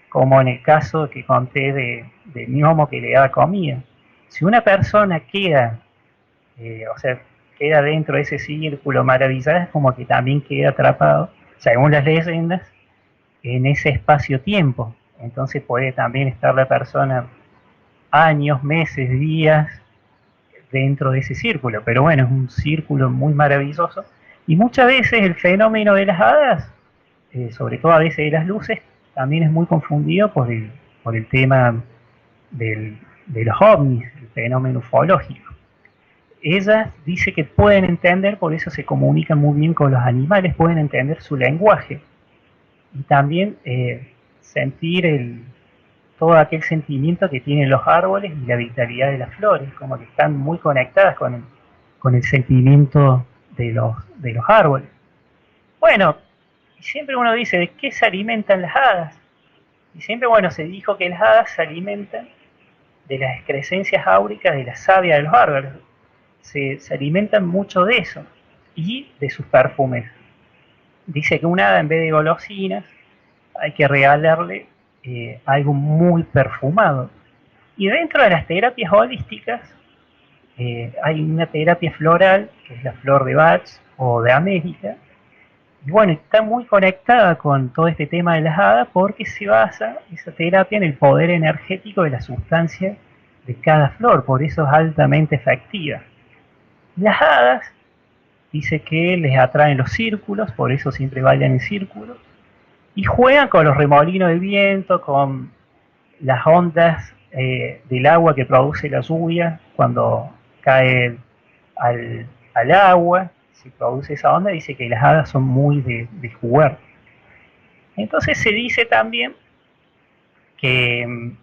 como en el caso que conté de mi homo que le daba comida. Si una persona queda, o sea, queda dentro de ese círculo maravillado, es como que también queda atrapado, según las leyendas, en ese espacio-tiempo. Entonces puede también estar la persona años, meses, días dentro de ese círculo, pero bueno, es un círculo muy maravilloso. Y muchas veces el fenómeno de las hadas, sobre todo a veces de las luces, también es muy confundido por el tema de los ovnis, el fenómeno ufológico. ellas dice que pueden entender, por eso se comunican muy bien con los animales, pueden entender su lenguaje y también sentir todo aquel sentimiento que tienen los árboles y la vitalidad de las flores, como que están muy conectadas con el sentimiento de los árboles. Bueno, y siempre uno dice, ¿de qué se alimentan las hadas? Y siempre, bueno, se dijo que las hadas se alimentan de las excrescencias áuricas de la savia de los árboles. Se alimentan mucho de eso y de sus perfumes. Dice que un hada, en vez de golosinas, hay que regalarle algo muy perfumado. Y dentro de las terapias holísticas, hay una terapia floral, que es la flor de Bach o de América, y bueno, está muy conectada con todo este tema de las hadas porque se basa esa terapia en el poder energético de la sustancia de cada flor, por eso es altamente efectiva. Las hadas dice que les atraen los círculos, por eso siempre bailan en círculos, y juegan con los remolinos de viento, con las ondas del agua que produce la lluvia cuando cae al agua, se produce esa onda, dice que las hadas son muy de jugar. Entonces se dice también que,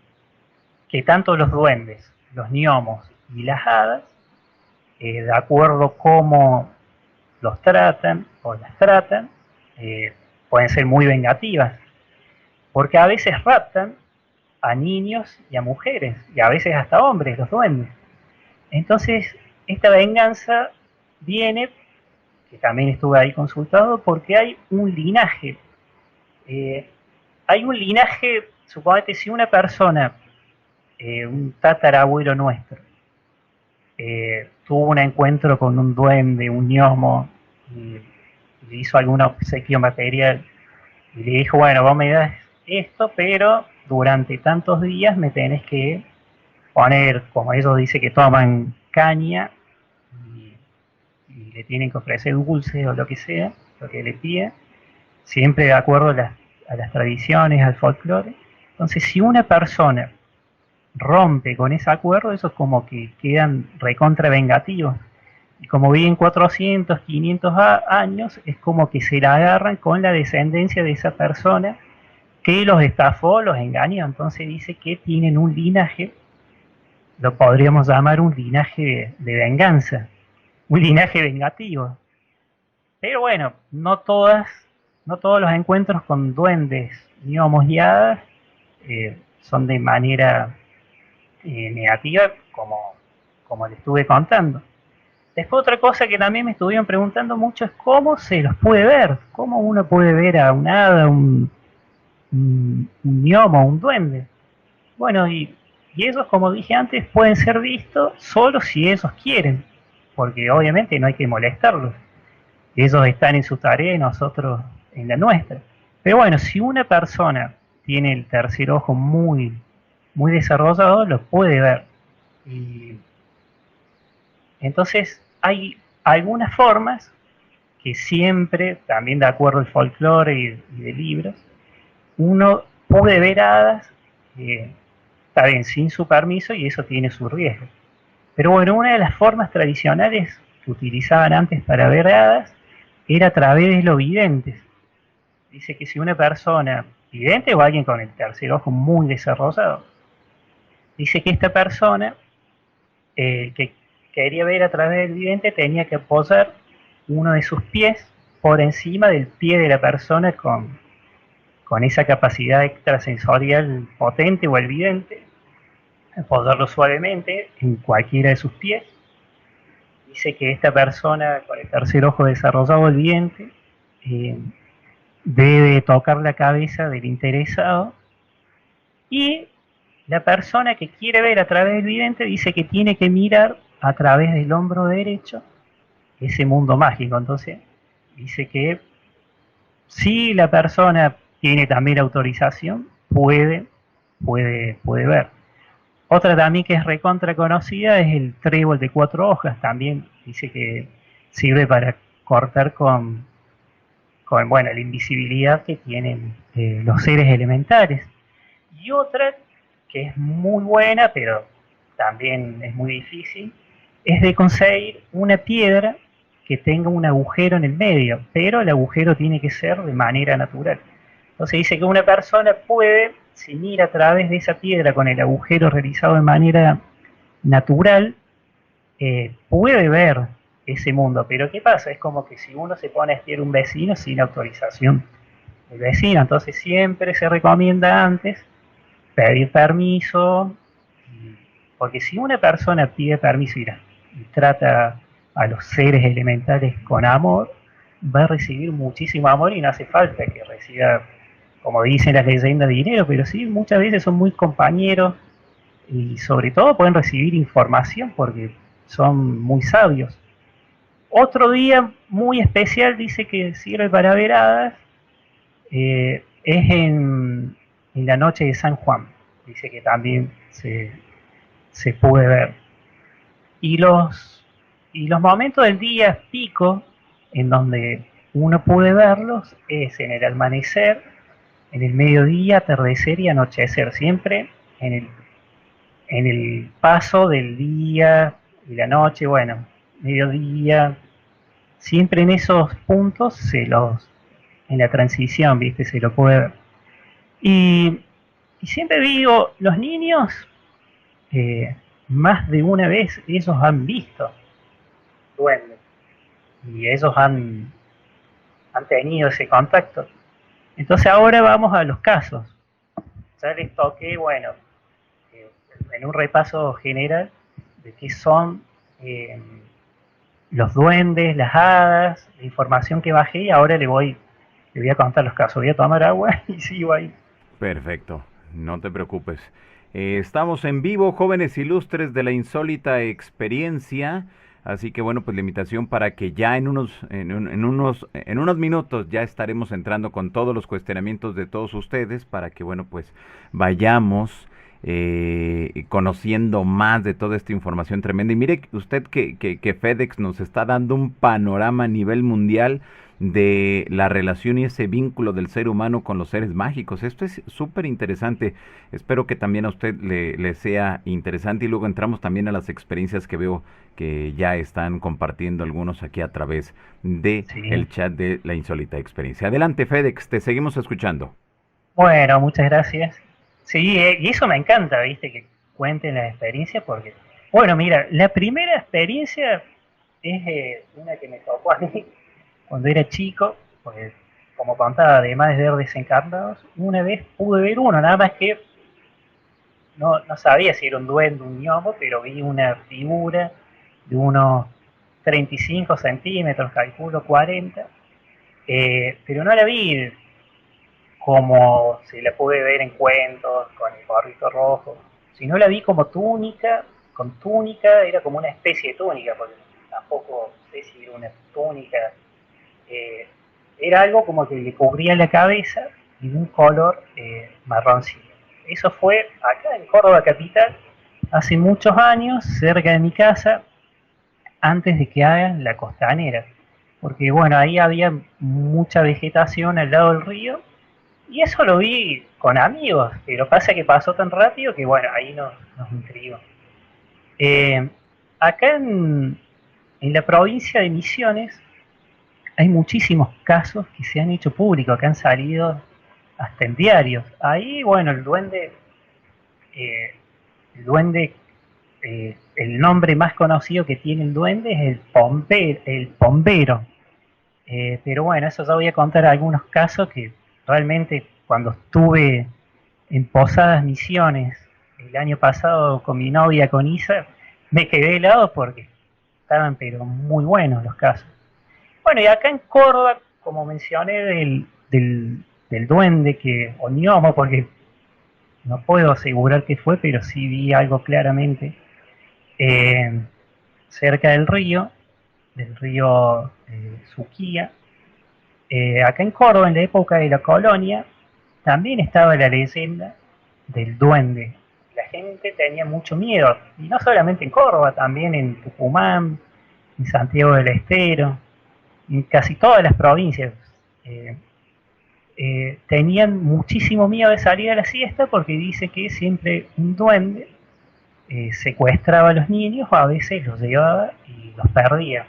que tanto los duendes, los gnomos y las hadas, de acuerdo cómo los tratan o las tratan, pueden ser muy vengativas, porque a veces raptan a niños y a mujeres, y a veces hasta hombres, los duendes. Entonces, esta venganza viene, que también estuve ahí consultado, porque hay un linaje. Hay un linaje, suponete, si una persona, un tatarabuelo nuestro, tuvo un encuentro con un duende, un gnomo, y le hizo algún obsequio material, y le dijo, bueno, vos me das esto, pero durante tantos días me tenés que poner, como ellos dicen que toman caña, y, y le tienen que ofrecer dulce o lo que sea, lo que le pida, siempre de acuerdo a las tradiciones, al folclore. Entonces, si una persona rompe con ese acuerdo, eso es como que quedan recontra vengativos. Y como viven 400, 500 años, es como que se la agarran con la descendencia de esa persona que los estafó, los engañó. Entonces dice que tienen un linaje, lo podríamos llamar un linaje de venganza, un linaje vengativo. Pero bueno, no todos los encuentros con duendes, gnomos y hadas son de manera negativa, como le estuve contando. Después otra cosa que también me estuvieron preguntando mucho es cómo se los puede ver, cómo uno puede ver a un hada, un gnomo, un duende. Bueno, y ellos, como dije antes, pueden ser vistos solo si ellos quieren, porque obviamente no hay que molestarlos. Ellos están en su tarea y nosotros en la nuestra. Pero bueno, si una persona tiene el tercer ojo muy desarrollado, lo puede ver. Y entonces hay algunas formas que siempre, también de acuerdo al folclore y de libros, uno puede ver hadas, está bien, sin su permiso y eso tiene su riesgo. Pero bueno, una de las formas tradicionales que utilizaban antes para ver hadas era a través de los videntes. Dice que si una persona vidente o alguien con el tercer ojo muy desarrollado, dice que esta persona que quería ver a través del vidente tenía que apoyar uno de sus pies por encima del pie de la persona con esa capacidad extrasensorial potente o el vidente, apoyarlo suavemente en cualquiera de sus pies. Dice que esta persona con el tercer ojo desarrollado, el vidente, debe tocar la cabeza del interesado, y la persona que quiere ver a través del vidente dice que tiene que mirar a través del hombro derecho ese mundo mágico. Entonces dice que si la persona tiene también autorización, puede ver. Otra también que es recontra conocida es el trébol de 4 hojas, también dice que sirve para cortar con bueno, la invisibilidad que tienen los seres elementales. Y otra que es muy buena, pero también es muy difícil, es de conseguir una piedra que tenga un agujero en el medio, pero el agujero tiene que ser de manera natural. Entonces dice que una persona puede, si mira a través de esa piedra con el agujero realizado de manera natural, puede ver ese mundo. Pero ¿qué pasa? Es como que si uno se pone a espiar un vecino sin autorización del vecino, entonces siempre se recomienda antes pedir permiso, porque si una persona pide permiso y trata a los seres elementales con amor, va a recibir muchísimo amor y no hace falta que reciba, como dicen las leyendas, dinero, pero sí, muchas veces son muy compañeros y sobre todo pueden recibir información porque son muy sabios. Otro día muy especial dice que sirve para veradas, es en la noche de San Juan. Dice que también se puede ver. Y los momentos del día pico en donde uno puede verlos es en el amanecer, en el mediodía, atardecer y anochecer, siempre en el paso del día y la noche, bueno, mediodía, siempre en esos puntos en la transición, viste, se lo puede ver. Y, y siempre digo, los niños, eh, más de una vez ellos han visto duendes y ellos han tenido ese contacto. Entonces ahora vamos a los casos. Ya les toqué, bueno, eh, en un repaso general de qué son eh, los duendes, las hadas, la información que bajé y ahora le voy a contar los casos. Voy a tomar agua y sigo ahí. Perfecto, no te preocupes. Estamos en vivo, jóvenes ilustres de la insólita experiencia. Así que bueno, pues la invitación para que ya en unos minutos ya estaremos entrando con todos los cuestionamientos de todos ustedes para que bueno, pues vayamos conociendo más de toda esta información tremenda. Y mire usted que FedEx nos está dando un panorama a nivel mundial de la relación y ese vínculo del ser humano con los seres mágicos. Esto es súper interesante. Espero que también a usted le sea interesante y luego entramos también a las experiencias que veo que ya están compartiendo algunos aquí a través de Sí. el chat de la insólita experiencia. Adelante, FedEx, te seguimos escuchando. Bueno, muchas gracias. Sí, y eso me encanta, viste, que cuenten la experiencia porque, bueno, mira, la primera experiencia es una que me tocó a mí cuando era chico, pues como contaba, además de ver desencarnados, una vez pude ver uno, nada más que no sabía si era un duende, un gnomo, pero vi una figura de unos 35 centímetros, calculo 40, pero no la vi como se la pude ver en cuentos, con el gorrito rojo, sino la vi como túnica, con túnica, era como una especie de túnica, porque tampoco sé si era una túnica, eh, era algo como que le cubría la cabeza y de un color marroncillo. Eso fue acá en Córdoba capital, hace muchos años, cerca de mi casa, antes de que hagan la costanera. Porque bueno, ahí había mucha vegetación al lado del río y eso lo vi con amigos, pero pasa que pasó tan rápido que bueno, ahí nos intrigó. Eh, acá en la provincia de Misiones hay muchísimos casos que se han hecho públicos, que han salido hasta en diarios. Ahí, bueno, eh, el duende, el nombre más conocido que tiene el duende es el pombero. Pero bueno, eso ya voy a contar algunos casos que realmente cuando estuve en Posadas Misiones el año pasado con mi novia, con Isa, me quedé helado porque estaban pero muy buenos los casos. Bueno, y acá en Córdoba, como mencioné del duende o gnomo, porque no puedo asegurar que fue, pero sí vi algo claramente, eh, cerca del río Suquía. Acá en Córdoba, en la época de la colonia, también estaba la leyenda del duende. La gente tenía mucho miedo, y no solamente en Córdoba, también en Tucumán, en Santiago del Estero, en casi todas las provincias. Eh, Tenían muchísimo miedo de salir a la siesta porque dice que siempre un duende secuestraba a los niños o a veces los llevaba y los perdía.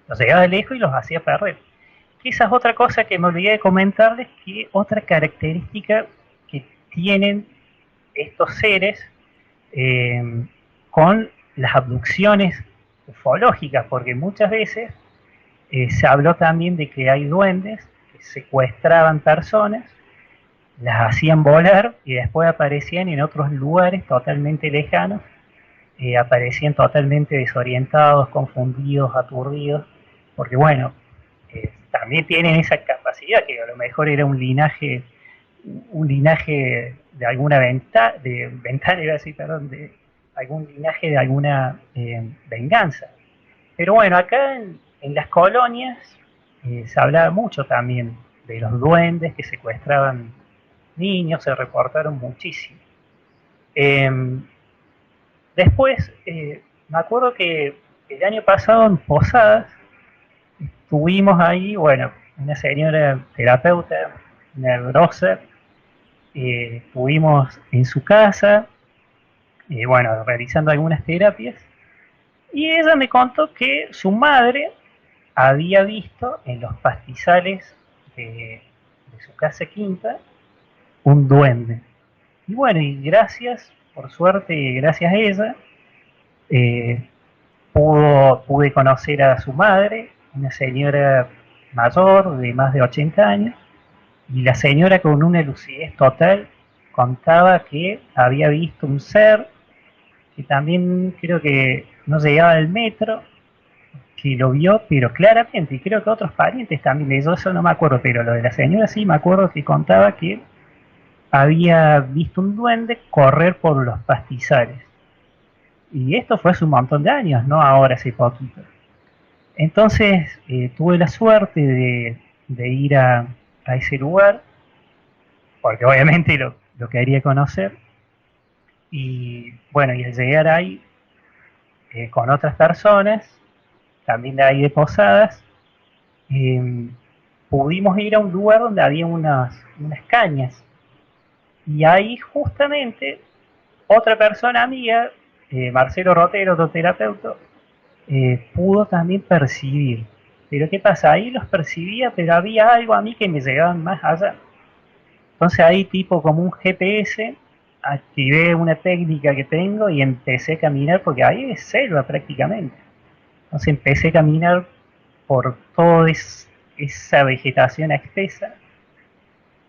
Los llevaba de lejos y los hacía perder. Esa es otra cosa que me olvidé de comentarles, que otra característica que tienen estos seres eh, con las abducciones ufológicas, porque muchas veces se habló también de que hay duendes que secuestraban personas, las hacían volar y después aparecían en otros lugares totalmente lejanos, aparecían totalmente desorientados, confundidos, aturdidos, porque bueno, también tienen esa capacidad, que a lo mejor era un linaje de alguna ventana, iba a decir, perdón, de algún linaje de alguna venganza. Pero bueno, acá en las colonias se hablaba mucho también de los duendes que secuestraban niños, se reportaron muchísimo. Eh, Después, me acuerdo que el año pasado en Posadas tuvimos ahí, bueno, una señora terapeuta, una grosa, estuvimos en su casa, bueno, realizando algunas terapias, y ella me contó que su madre había visto en los pastizales de su casa quinta un duende. Y bueno, y gracias, por suerte, gracias a ella, eh, pude conocer a su madre, una señora mayor de más de 80 años, y la señora con una lucidez total contaba que había visto un ser que también creo que no llegaba al metro, que lo vio, pero claramente, y creo que otros parientes también, yo eso no me acuerdo, pero lo de la señora sí me acuerdo que contaba que había visto un duende correr por los pastizales. Y esto fue hace un montón de años, no ahora hace poquito. Entonces tuve la suerte de ir a ese lugar, porque obviamente lo quería conocer. Y bueno, y al llegar ahí con otras personas, también de ahí de Posadas, eh, pudimos ir a un lugar donde había unas cañas. Y ahí justamente otra persona amiga, Marcelo Rotero, otro terapeuta, pudo también percibir. Pero ¿qué pasa? Ahí los percibía, pero había algo a mí que me llegaba más allá. Entonces ahí tipo como un GPS, activé una técnica que tengo y empecé a caminar, porque ahí es selva prácticamente. Entonces empecé a caminar por toda esa vegetación espesa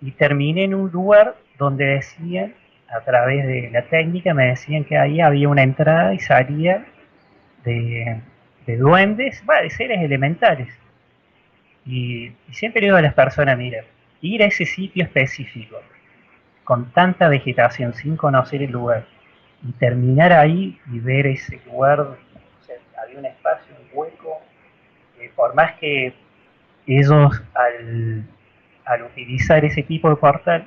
y terminé en un lugar donde decían, a través de la técnica, me decían que ahí había una entrada y salida de, de duendes, de seres elementales. Y siempre digo a las personas, mira, ir a ese sitio específico, con tanta vegetación, sin conocer el lugar, y terminar ahí y ver ese lugar, o sea, había un espacio, un hueco, por más que ellos al utilizar ese tipo de portal,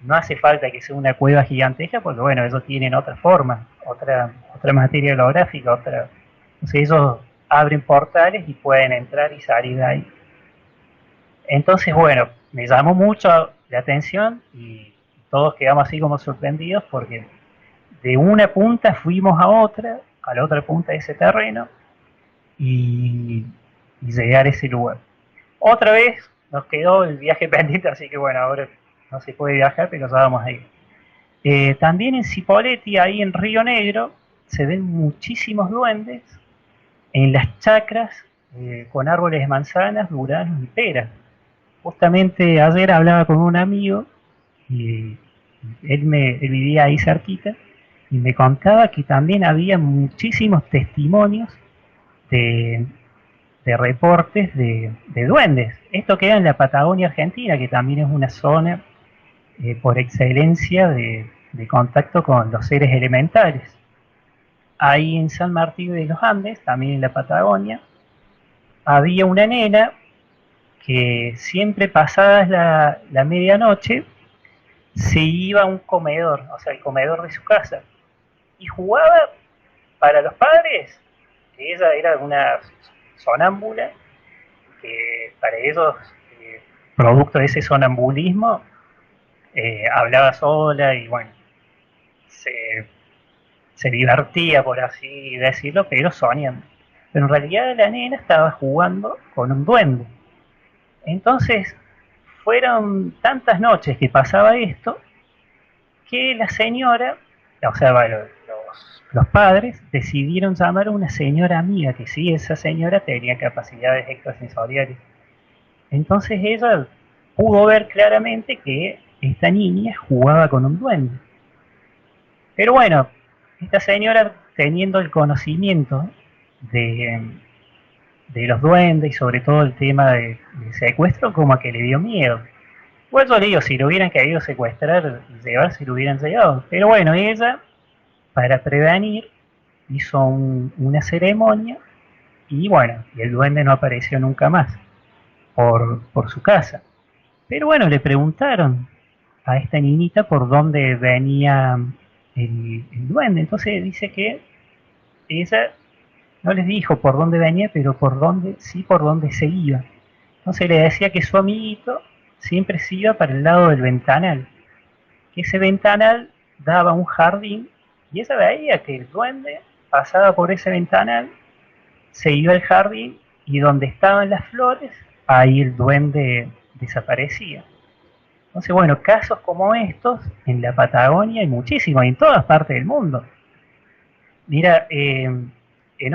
no hace falta que sea una cueva gigantesca, porque bueno, ellos tienen otra forma, otra materia holográfica, otra. Entonces ellos abren portales y pueden entrar y salir de ahí. Entonces, bueno, me llamó mucho la atención y todos quedamos así como sorprendidos porque de una punta fuimos a la otra punta de ese terreno y llegar a ese lugar. Otra vez nos quedó el viaje pendiente, así que bueno, ahora no se puede viajar, pero ya vamos a ir. También en Cipolletti, ahí en Río Negro, se ven muchísimos duendes en las chacras con árboles de manzanas, duranos y peras. Justamente ayer hablaba con un amigo y él vivía ahí cerquita y me contaba que también había muchísimos testimonios de, de reportes de duendes. Esto queda en la Patagonia Argentina, que también es una zona por excelencia de contacto con los seres elementales. Ahí en San Martín de los Andes, también en la Patagonia, había una nena que siempre pasada la medianoche se iba a un comedor, o sea, el comedor de su casa, y jugaba para los padres. Ella era una sonámbula, que para ellos, producto de ese sonambulismo, hablaba sola y bueno, se, se divertía, por así decirlo, pero soñando. Pero en realidad la nena estaba jugando con un duende. Entonces, fueron tantas noches que pasaba esto, que la señora, o sea, bueno, los padres decidieron llamar a una señora amiga, que sí, esa señora tenía capacidades extrasensoriales. Entonces ella pudo ver claramente que esta niña jugaba con un duende. Pero bueno, esta señora, teniendo el conocimiento de, de los duendes y sobre todo el tema de secuestro, como que le dio miedo. Pues yo le digo, si lo hubieran querido secuestrar y llevar, si lo hubieran llevado. Pero bueno, ella, para prevenir, hizo una ceremonia y bueno, y el duende no apareció nunca más por su casa. Pero bueno, le preguntaron a esta niñita por dónde venía el duende. Entonces dice que ella no les dijo por dónde venía, pero por dónde, sí por dónde se iba. Entonces le decía que su amiguito siempre se iba para el lado del ventanal, que ese ventanal daba un jardín y ella veía que el duende pasaba por ese ventanal, se iba al jardín y donde estaban las flores, ahí el duende desaparecía. Entonces, bueno, casos como estos en la Patagonia hay muchísimos, en todas partes del mundo. Mira, en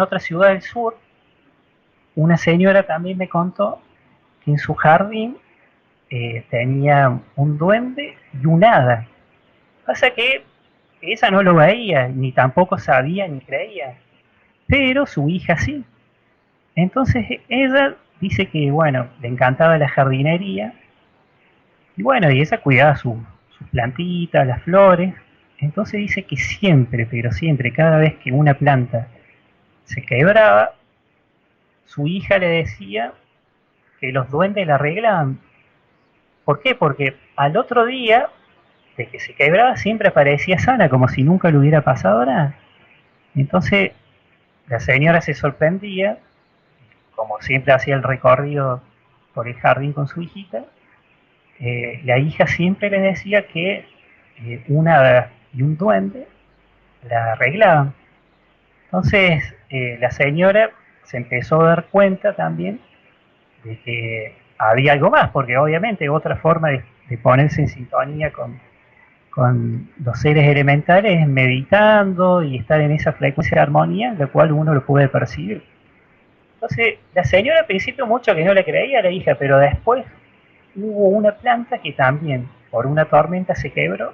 otra ciudad del sur, una señora también me contó que en su jardín tenía un duende y un hada. Pasa que ella no lo veía, ni tampoco sabía ni creía, pero su hija sí. Entonces ella dice que, bueno, le encantaba la jardinería, y bueno, y ella cuidaba sus plantitas, las flores. Entonces dice que siempre, pero siempre, cada vez que una planta se quebraba, su hija le decía que los duendes la arreglaban. ¿Por qué? Porque al otro día de que se quebraba siempre aparecía sana, como si nunca le hubiera pasado nada. Entonces la señora se sorprendía, como siempre hacía el recorrido por el jardín con su hijita. La hija siempre le decía que una hada y un duende la arreglaban. Entonces la señora se empezó a dar cuenta también de que había algo más, porque obviamente otra forma de ponerse en sintonía con los seres elementales es meditando y estar en esa frecuencia de armonía, la cual uno lo puede percibir. Entonces, la señora al principio mucho que no le creía a la hija, pero después hubo una planta que también por una tormenta se quebró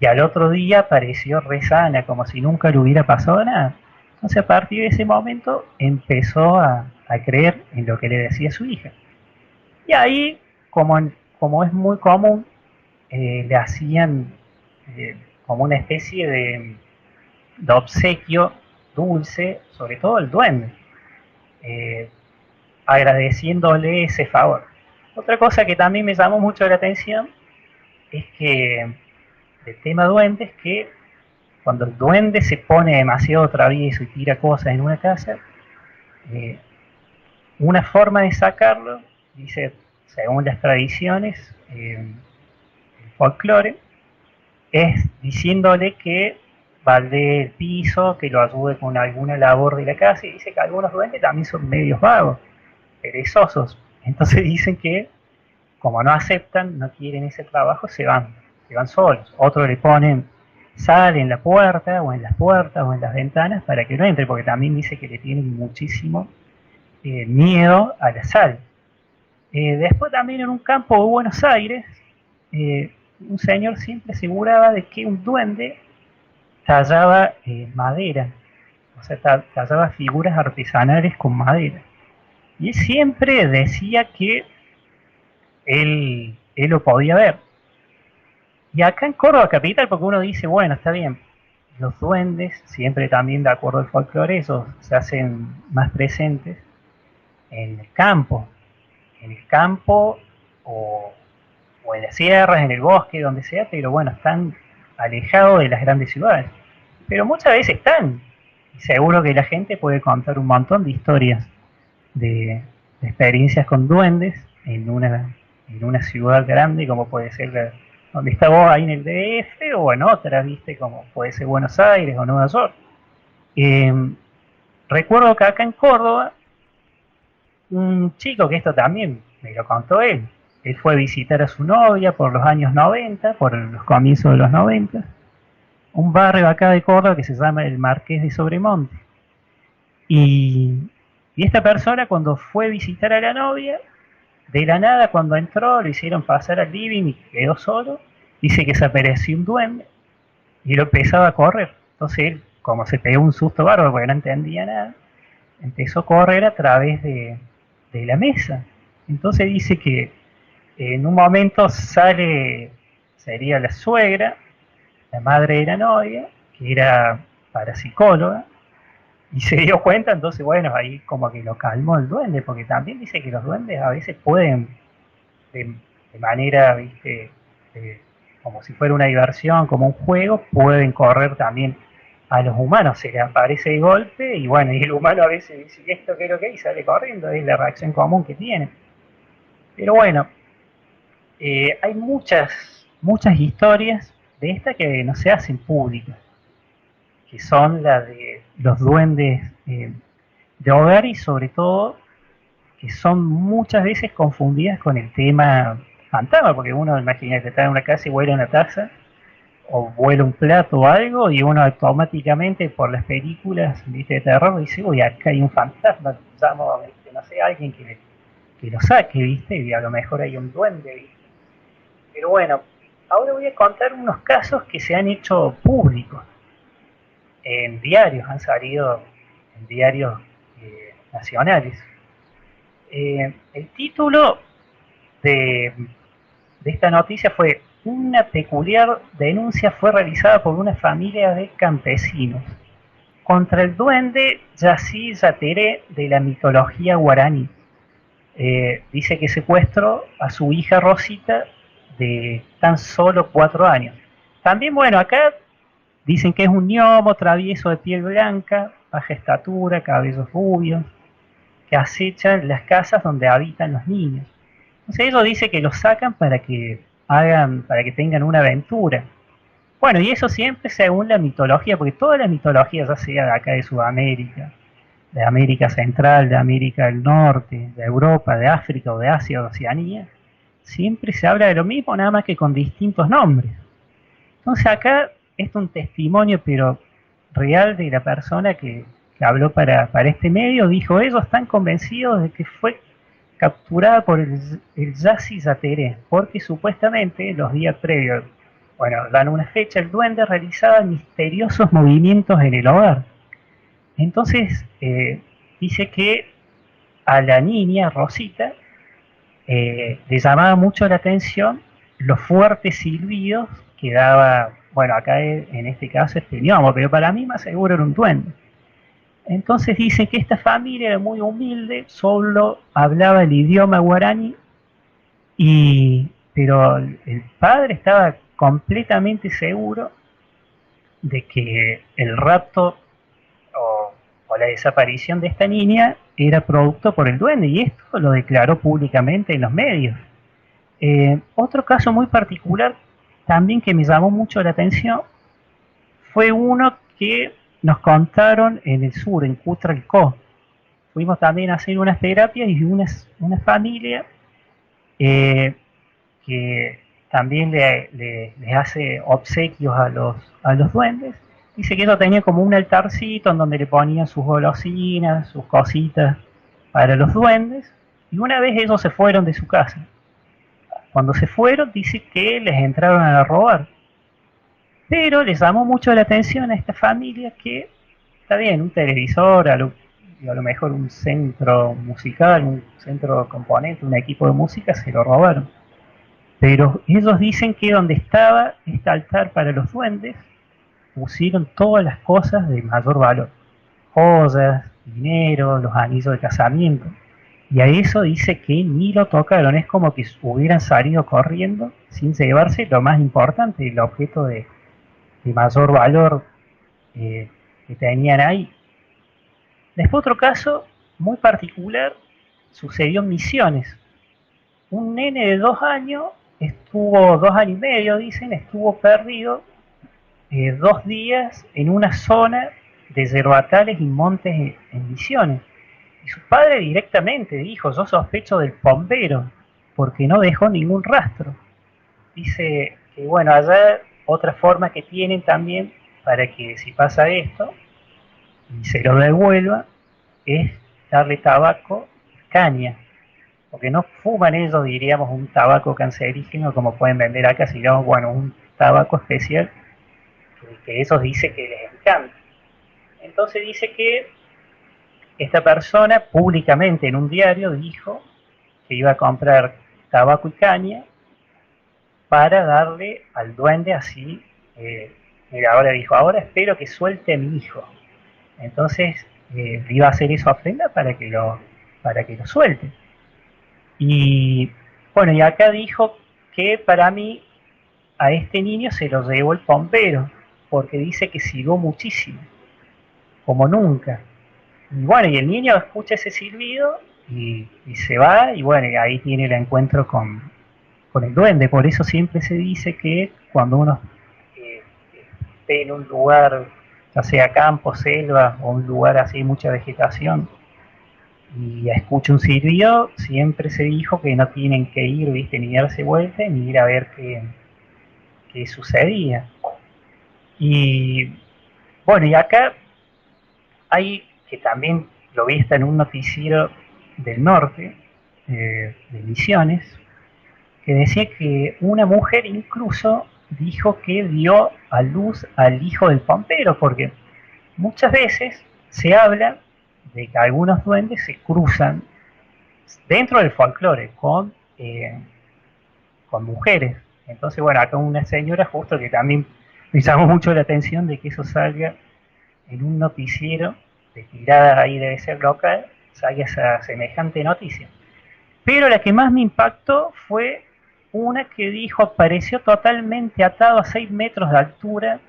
y al otro día apareció re sana, como si nunca le hubiera pasado nada. Entonces a partir de ese momento empezó a creer en lo que le decía su hija. Y ahí, como es muy común, le hacían como una especie de obsequio dulce, sobre todo el duende, eh, agradeciéndole ese favor. Otra cosa que también me llamó mucho la atención es que el tema duende es que cuando el duende se pone demasiado travieso y tira cosas en una casa, eh, una forma de sacarlo, dice, según las tradiciones, el folclore, es diciéndole que baldee el piso, que lo ayude con alguna labor de la casa, y dice que algunos duendes también son medios vagos, perezosos. Entonces dicen que, como no aceptan, no quieren ese trabajo, se van solos. Otros le ponen sal en la puerta, o en las puertas, o en las ventanas, para que no entre, porque también dice que le tienen muchísimo miedo a la sal. Después también en un campo de Buenos Aires, un señor siempre aseguraba de que un duende tallaba madera, o sea, tallaba figuras artesanales con madera. Y él siempre decía que él lo podía ver. Y acá en Córdoba capital, porque uno dice, bueno, está bien, los duendes, siempre también de acuerdo al folclore, esos se hacen más presentes en el campo o en las sierras, en el bosque, donde sea, pero bueno, están alejados de las grandes ciudades. Pero muchas veces están, y seguro que la gente puede contar un montón de historias de experiencias con duendes en una ciudad grande como puede ser donde está vos ahí en el DF o en otras, viste, como puede ser Buenos Aires o Nueva York. Eh, Recuerdo que acá en Córdoba, un chico, que esto también me lo contó él fue a visitar a su novia por los años 90, por los comienzos de los 90, un barrio acá de Córdoba que se llama el Marqués de Sobremonte. Y, y esta persona, cuando fue a visitar a la novia, de la nada, cuando entró, lo hicieron pasar al living y quedó solo. Dice que se apareció un duende y lo empezaba a correr. Entonces él, como se pegó un susto bárbaro porque no entendía nada, empezó a correr a través de la mesa. Entonces dice que en un momento sale, sería la suegra, la madre de la novia, que era parapsicóloga, y se dio cuenta. Entonces bueno, ahí como que lo calmó el duende, porque también dice que los duendes a veces pueden, de manera, viste, de, como si fuera una diversión, como un juego, pueden correr también a los humanos, se les aparece de golpe y bueno, y el humano a veces dice, ¿y esto qué es lo que hay? Y sale corriendo, es la reacción común que tiene. Pero bueno, hay muchas historias de esta que no se hacen públicas, que son las de los duendes de hogar, y sobre todo que son muchas veces confundidas con el tema fantasma, porque uno imagina que está en una casa y vuela una taza o vuela un plato o algo, y uno automáticamente por las películas, ¿viste?, de terror dice, uy, acá hay un fantasma, llamo, no sé, a alguien que lo saque, ¿viste? Y a lo mejor hay un duende, ¿viste? Pero bueno, ahora voy a contar unos casos que se han hecho públicos en diarios, han salido en diarios nacionales. El título de, de esta noticia fue: una peculiar denuncia fue realizada por una familia de campesinos contra el duende Yací Yateré de la mitología guaraní. Dice que secuestró a su hija Rosita de tan solo 4 años. También, bueno, acá dicen que es un gnomo travieso de piel blanca, baja estatura, cabellos rubios, que acechan las casas donde habitan los niños. Entonces ellos dicen que los sacan para que tengan una aventura. Bueno, y eso siempre según la mitología, porque toda la mitología, ya sea de acá de Sudamérica, de América Central, de América del Norte, de Europa, de África o de Asia o de Oceanía, siempre se habla de lo mismo, nada más que con distintos nombres. Entonces acá es un testimonio, pero real, de la persona que habló para este medio. Dijo, ellos están convencidos de que fue capturada por el Yací Yateré, porque supuestamente los días previos, bueno, dan una fecha, el duende realizaba misteriosos movimientos en el hogar. Entonces dice que a la niña Rosita le llamaba mucho la atención los fuertes silbidos que daba, bueno, acá en este caso este gnomo, pero para mí más seguro era un duende. Entonces dice que esta familia era muy humilde, solo hablaba el idioma guaraní, pero el padre estaba completamente seguro de que el rapto o la desaparición de esta niña era producto por el duende, y esto lo declaró públicamente en los medios. Otro caso muy particular también que me llamó mucho la atención fue uno que nos contaron en el sur, en Cutralcó. Fuimos también a hacer unas terapias y una familia que también les hace obsequios a los duendes. Dice que ellos tenían como un altarcito en donde le ponían sus golosinas, sus cositas para los duendes, y una vez ellos se fueron de su casa. Cuando se fueron, dice que les entraron a robar. Pero les llamó mucho la atención a esta familia que, está bien, un televisor, a lo mejor un centro musical, un centro componente, un equipo de música, se lo robaron. Pero ellos dicen que donde estaba este altar para los duendes, pusieron todas las cosas de mayor valor. Joyas, dinero, los anillos de casamiento. Y a eso dice que ni lo tocaron, es como que hubieran salido corriendo sin llevarse lo más importante, el objeto de mayor valor que tenían ahí. Después otro caso muy particular sucedió en Misiones. Un nene de 2 años estuvo 2 años y medio, dicen, estuvo perdido 2 días en una zona de yerbatales y montes en Misiones. Y su padre directamente dijo, yo sospecho del bombero, porque no dejó ningún rastro. Dice que bueno, allá otra forma que tienen también para que si pasa esto y se lo devuelva es darle tabaco, caña, porque no fuman ellos, diríamos, un tabaco cancerígeno como pueden vender acá, sino bueno, un tabaco especial que ellos dicen que les encanta. Entonces dice que esta persona públicamente en un diario dijo que iba a comprar tabaco y caña para darle al duende así, mira, ahora dijo, ahora espero que suelte a mi hijo. Entonces iba a hacer esa ofrenda para que lo suelte. Y bueno, y acá dijo que para mí a este niño se lo llevó el pompero, porque dice que silbó muchísimo, como nunca. Y bueno, y el niño escucha ese silbido y se va, y bueno, y ahí tiene el encuentro con el duende. Por eso siempre se dice que cuando uno eh, esté en un lugar, ya sea campo, selva o un lugar así, mucha vegetación, y escucha un silbido, siempre se dijo que no tienen que ir, viste, ni darse vuelta, ni ir a ver qué sucedía. Y bueno, y acá hay que también lo vi en un noticiero del norte, de Misiones, que decía que una mujer incluso dijo que dio a luz al hijo del pompero, porque muchas veces se habla de que algunos duendes se cruzan dentro del folclore con mujeres. Entonces, bueno, acá una señora justo que también me llamó mucho la atención de que eso salga en un noticiero de tirada ahí debe ser local, salga esa semejante noticia. Pero la que más me impactó fue una que dijo apareció totalmente atado a 6 metros de altura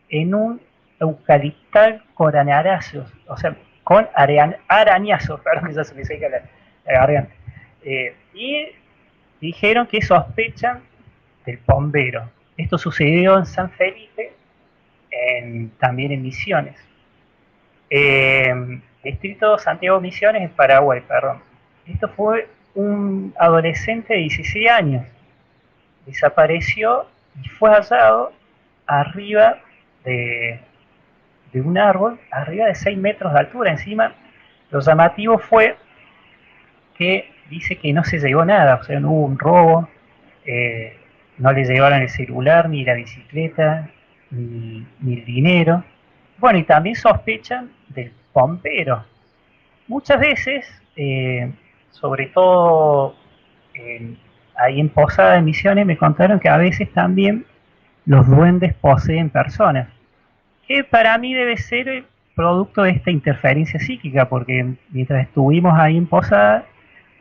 en un eucaliptal con arañazos, o sea, con arañazos, perdón que ya se me seca la garganta. Y dijeron que sospechan del bombero. Esto sucedió en San Felipe, también en Misiones. Distrito Santiago Misiones en Paraguay, perdón. Esto fue un adolescente de 16 años. Desapareció y fue hallado arriba de, de un árbol, arriba de 6 metros de altura. Encima, lo llamativo fue que dice que no se llevó nada, o sea, no hubo un robo, no le llevaron el celular, ni la bicicleta, ni el dinero. Bueno, y también sospechan del bombero. Muchas veces, sobre todo ahí en Posada de Misiones, me contaron que a veces también los duendes poseen personas, que para mí debe ser el producto de esta interferencia psíquica, porque mientras estuvimos ahí en Posada,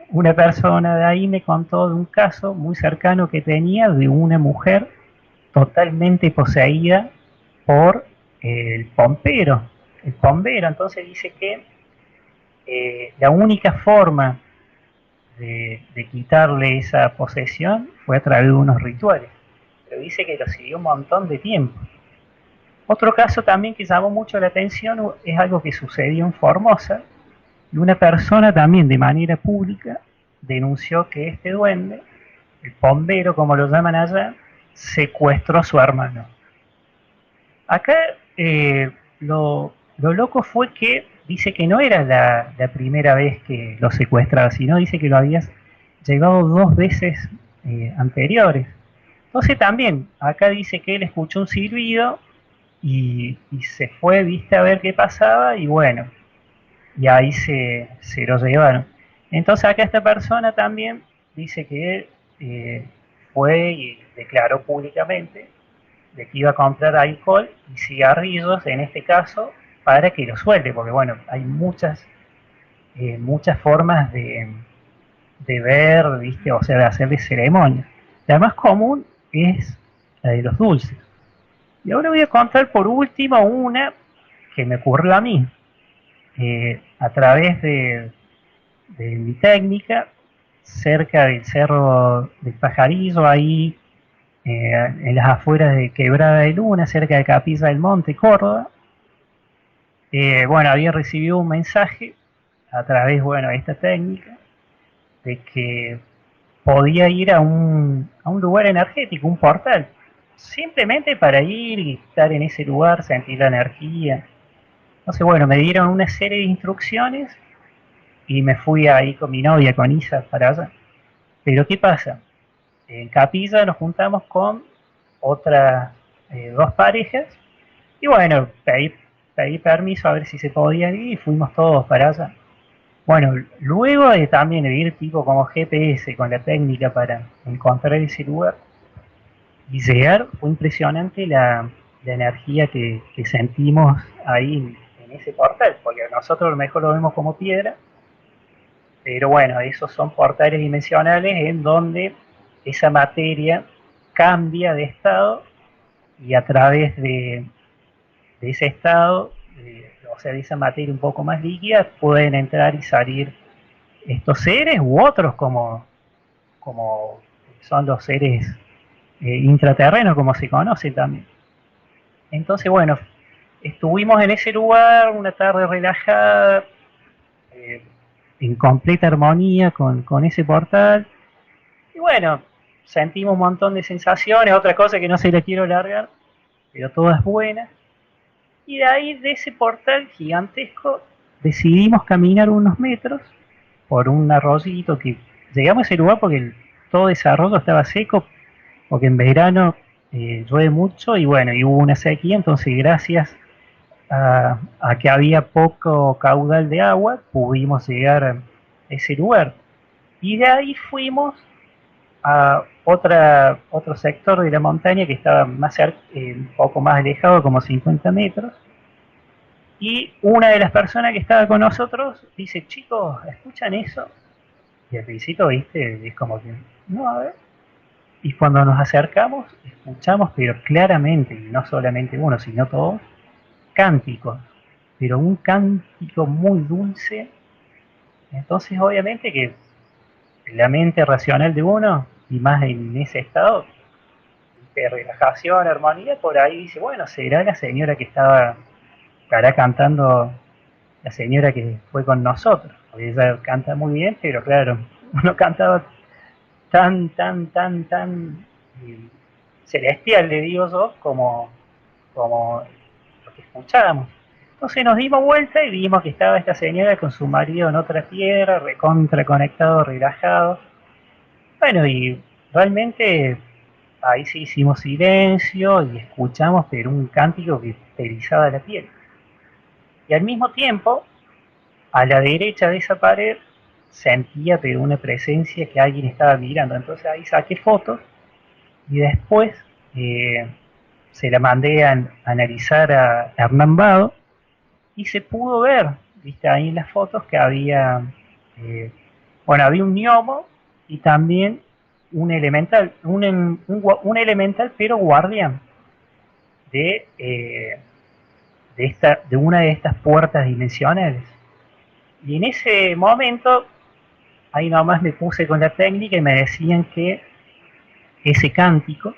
una persona de ahí me contó de un caso muy cercano que tenía de una mujer totalmente poseída por el pompero. El bombero, entonces dice que la única forma de quitarle esa posesión fue a través de unos rituales. Pero dice que lo siguió un montón de tiempo. Otro caso también que llamó mucho la atención es algo que sucedió en Formosa, y una persona también de manera pública denunció que este duende, el bombero como lo llaman allá, secuestró a su hermano. Acá lo loco fue que dice que no era la primera vez que lo secuestraba, sino dice que lo habías llevado 2 veces anteriores. Entonces también, acá dice que él escuchó un silbido y se fue, viste, a ver qué pasaba y bueno, y ahí se lo llevaron. Entonces acá esta persona también dice que fue y declaró públicamente de que iba a comprar alcohol y cigarrillos, en este caso, para que lo suelte, porque bueno, hay muchas formas de ver, ¿viste? O sea, de hacerle ceremonia. La más común es la de los dulces. Y ahora voy a contar por último una que me ocurrió a mí. A través de mi técnica, cerca del Cerro del Pajarillo, ahí en las afueras de Quebrada de Luna, cerca de Capilla del Monte, Córdoba. Bueno, había recibido un mensaje a través, bueno, de esta técnica, de que podía ir a un lugar energético, un portal, simplemente para ir y estar en ese lugar, sentir la energía. Entonces, bueno, me dieron una serie de instrucciones y me fui ahí con mi novia, con Isa, para allá. Pero ¿qué pasa? En Capilla nos juntamos con otras dos parejas y bueno, pedí permiso a ver si se podía ir y fuimos todos para allá. Bueno, luego de también de ir tipo como GPS con la técnica para encontrar ese lugar y llegar, fue impresionante la energía que sentimos ahí en ese portal, porque nosotros a lo mejor lo vemos como piedra, pero bueno, esos son portales dimensionales en donde esa materia cambia de estado y a través de ese estado, o sea, de esa materia un poco más líquida, pueden entrar y salir estos seres u otros como son los seres intraterrenos, como se conoce también. Entonces, bueno, estuvimos en ese lugar una tarde relajada, eh, en completa armonía con ese portal. Y bueno, sentimos un montón de sensaciones, otra cosa que no se la quiero largar, pero todas buenas. Y de ahí, de ese portal gigantesco, decidimos caminar unos metros por un arroyito que llegamos a ese lugar porque todo ese arroyo estaba seco, porque en verano llueve mucho y bueno, y hubo una sequía, entonces gracias a que había poco caudal de agua, pudimos llegar a ese lugar. Y de ahí fuimos a otro sector de la montaña que estaba más cerca, un poco más alejado, como 50 metros. Y una de las personas que estaba con nosotros dice, chicos, ¿escuchan eso? Y al principio, viste, es como que, no, a ver. Y cuando nos acercamos, escuchamos, pero claramente, y no solamente uno, sino todos, cánticos, pero un cántico muy dulce. Entonces, obviamente que la mente racional de uno, y más en ese estado de relajación, armonía, por ahí dice, bueno, será la señora que estará cantando, la señora que fue con nosotros, porque ella canta muy bien, pero claro, uno cantaba tan celestial, le digo yo, como lo que escuchábamos. Entonces nos dimos vuelta y vimos que estaba esta señora con su marido en otra tierra, recontra conectado, relajado. Bueno, y realmente ahí sí hicimos silencio y escuchamos, pero un cántico que te erizaba la piel. Y al mismo tiempo, a la derecha de esa pared, sentía pero una presencia que alguien estaba mirando. Entonces ahí saqué fotos y después eh, se la mandé a analizar a Hernán Bado y se pudo ver, viste ahí en las fotos que había, eh, bueno, había un gnomo y también un elemental, un elemental pero guardián de, de una de estas puertas dimensionales. Y en ese momento, ahí nomás me puse con la técnica y me decían que ese cántico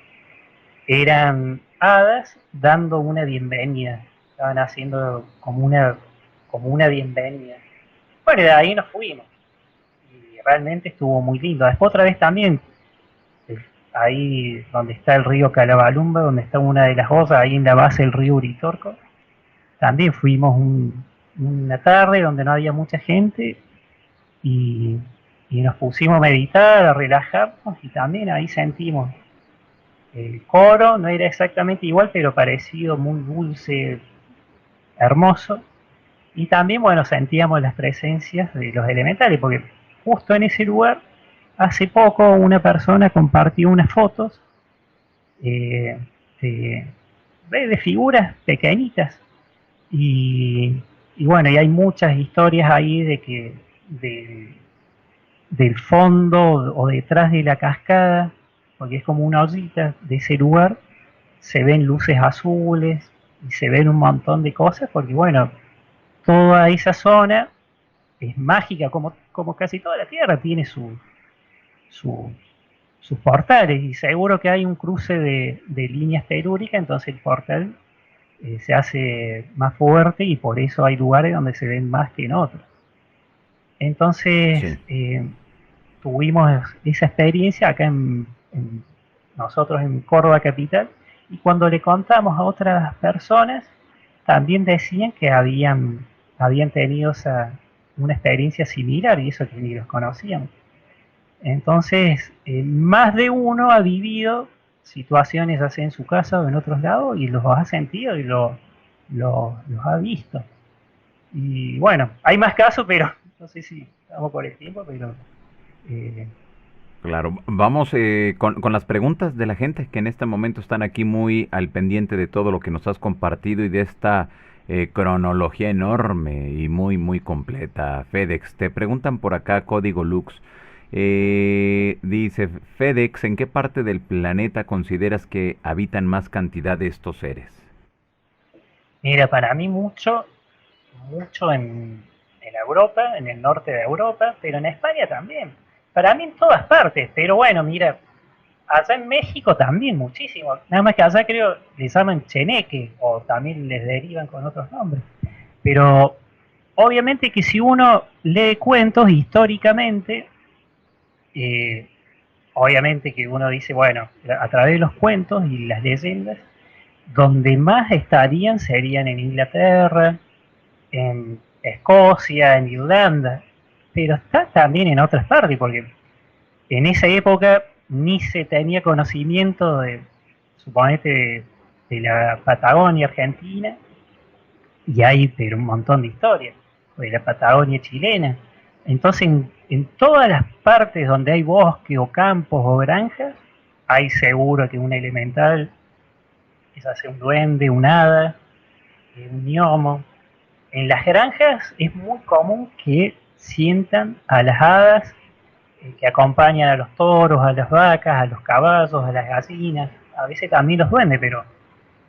eran hadas dando una bienvenida, estaban haciendo como una bienvenida. Bueno, de ahí nos fuimos y realmente estuvo muy lindo. Después otra vez también, ahí donde está el río Calabalumba, donde está una de las osas, ahí en la base del río Uritorco, también fuimos una tarde donde no había mucha gente y, y nos pusimos a meditar, a relajarnos y también ahí sentimos el coro, no era exactamente igual, pero parecido, muy dulce, hermoso. Y también, bueno, sentíamos las presencias de los elementales, porque justo en ese lugar, hace poco una persona compartió unas fotos eh, de, de figuras pequeñitas. Y, y, bueno, y hay muchas historias ahí de que del fondo o detrás de la cascada, porque es como una ollita de ese lugar, se ven luces azules y se ven un montón de cosas, porque bueno, toda esa zona es mágica, como casi toda la Tierra tiene su- sus portales, y seguro que hay un cruce de líneas telúricas, entonces el portal se hace más fuerte y por eso hay lugares donde se ven más que en otros. Entonces Sí. tuvimos esa experiencia acá nosotros en Córdoba capital, y cuando le contamos a otras personas también decían que habían tenido una experiencia similar, y eso que ni los conocían. Entonces, más de uno ha vivido situaciones así en su casa o en otros lados y los ha sentido y los ha visto. Y bueno, hay más casos, pero no sé si estamos por el tiempo, pero eh, Claro, vamos con las preguntas de la gente que en este momento están aquí muy al pendiente de todo lo que nos has compartido y de esta cronología enorme y muy, muy completa. FedEx, te preguntan por acá, Código Lux. Dice, FedEx, ¿en qué parte del planeta consideras que habitan más cantidad de estos seres? mira, para mí mucho en Europa, en el norte de Europa, pero en España también. Para mí en todas partes, pero bueno, mira, allá en México también muchísimo. Nada más que allá creo les llaman cheneque o también les derivan con otros nombres. Pero obviamente que si uno lee cuentos históricamente, eh, obviamente que uno dice, bueno, a través de los cuentos y las leyendas, donde más estarían serían en Inglaterra, en Escocia, en Irlanda, pero está también en otras partes, porque en esa época ni se tenía conocimiento de, suponete, de la Patagonia Argentina, y hay pero un montón de historias, de la Patagonia chilena. Entonces, en todas las partes donde hay bosque o campos o granjas, hay seguro que un elemental, es hace un duende, un hada, un gnomo. En las granjas es muy común que sientan a las hadas que acompañan a los toros, a las vacas, a los caballos, a las gallinas, a veces también los duendes, pero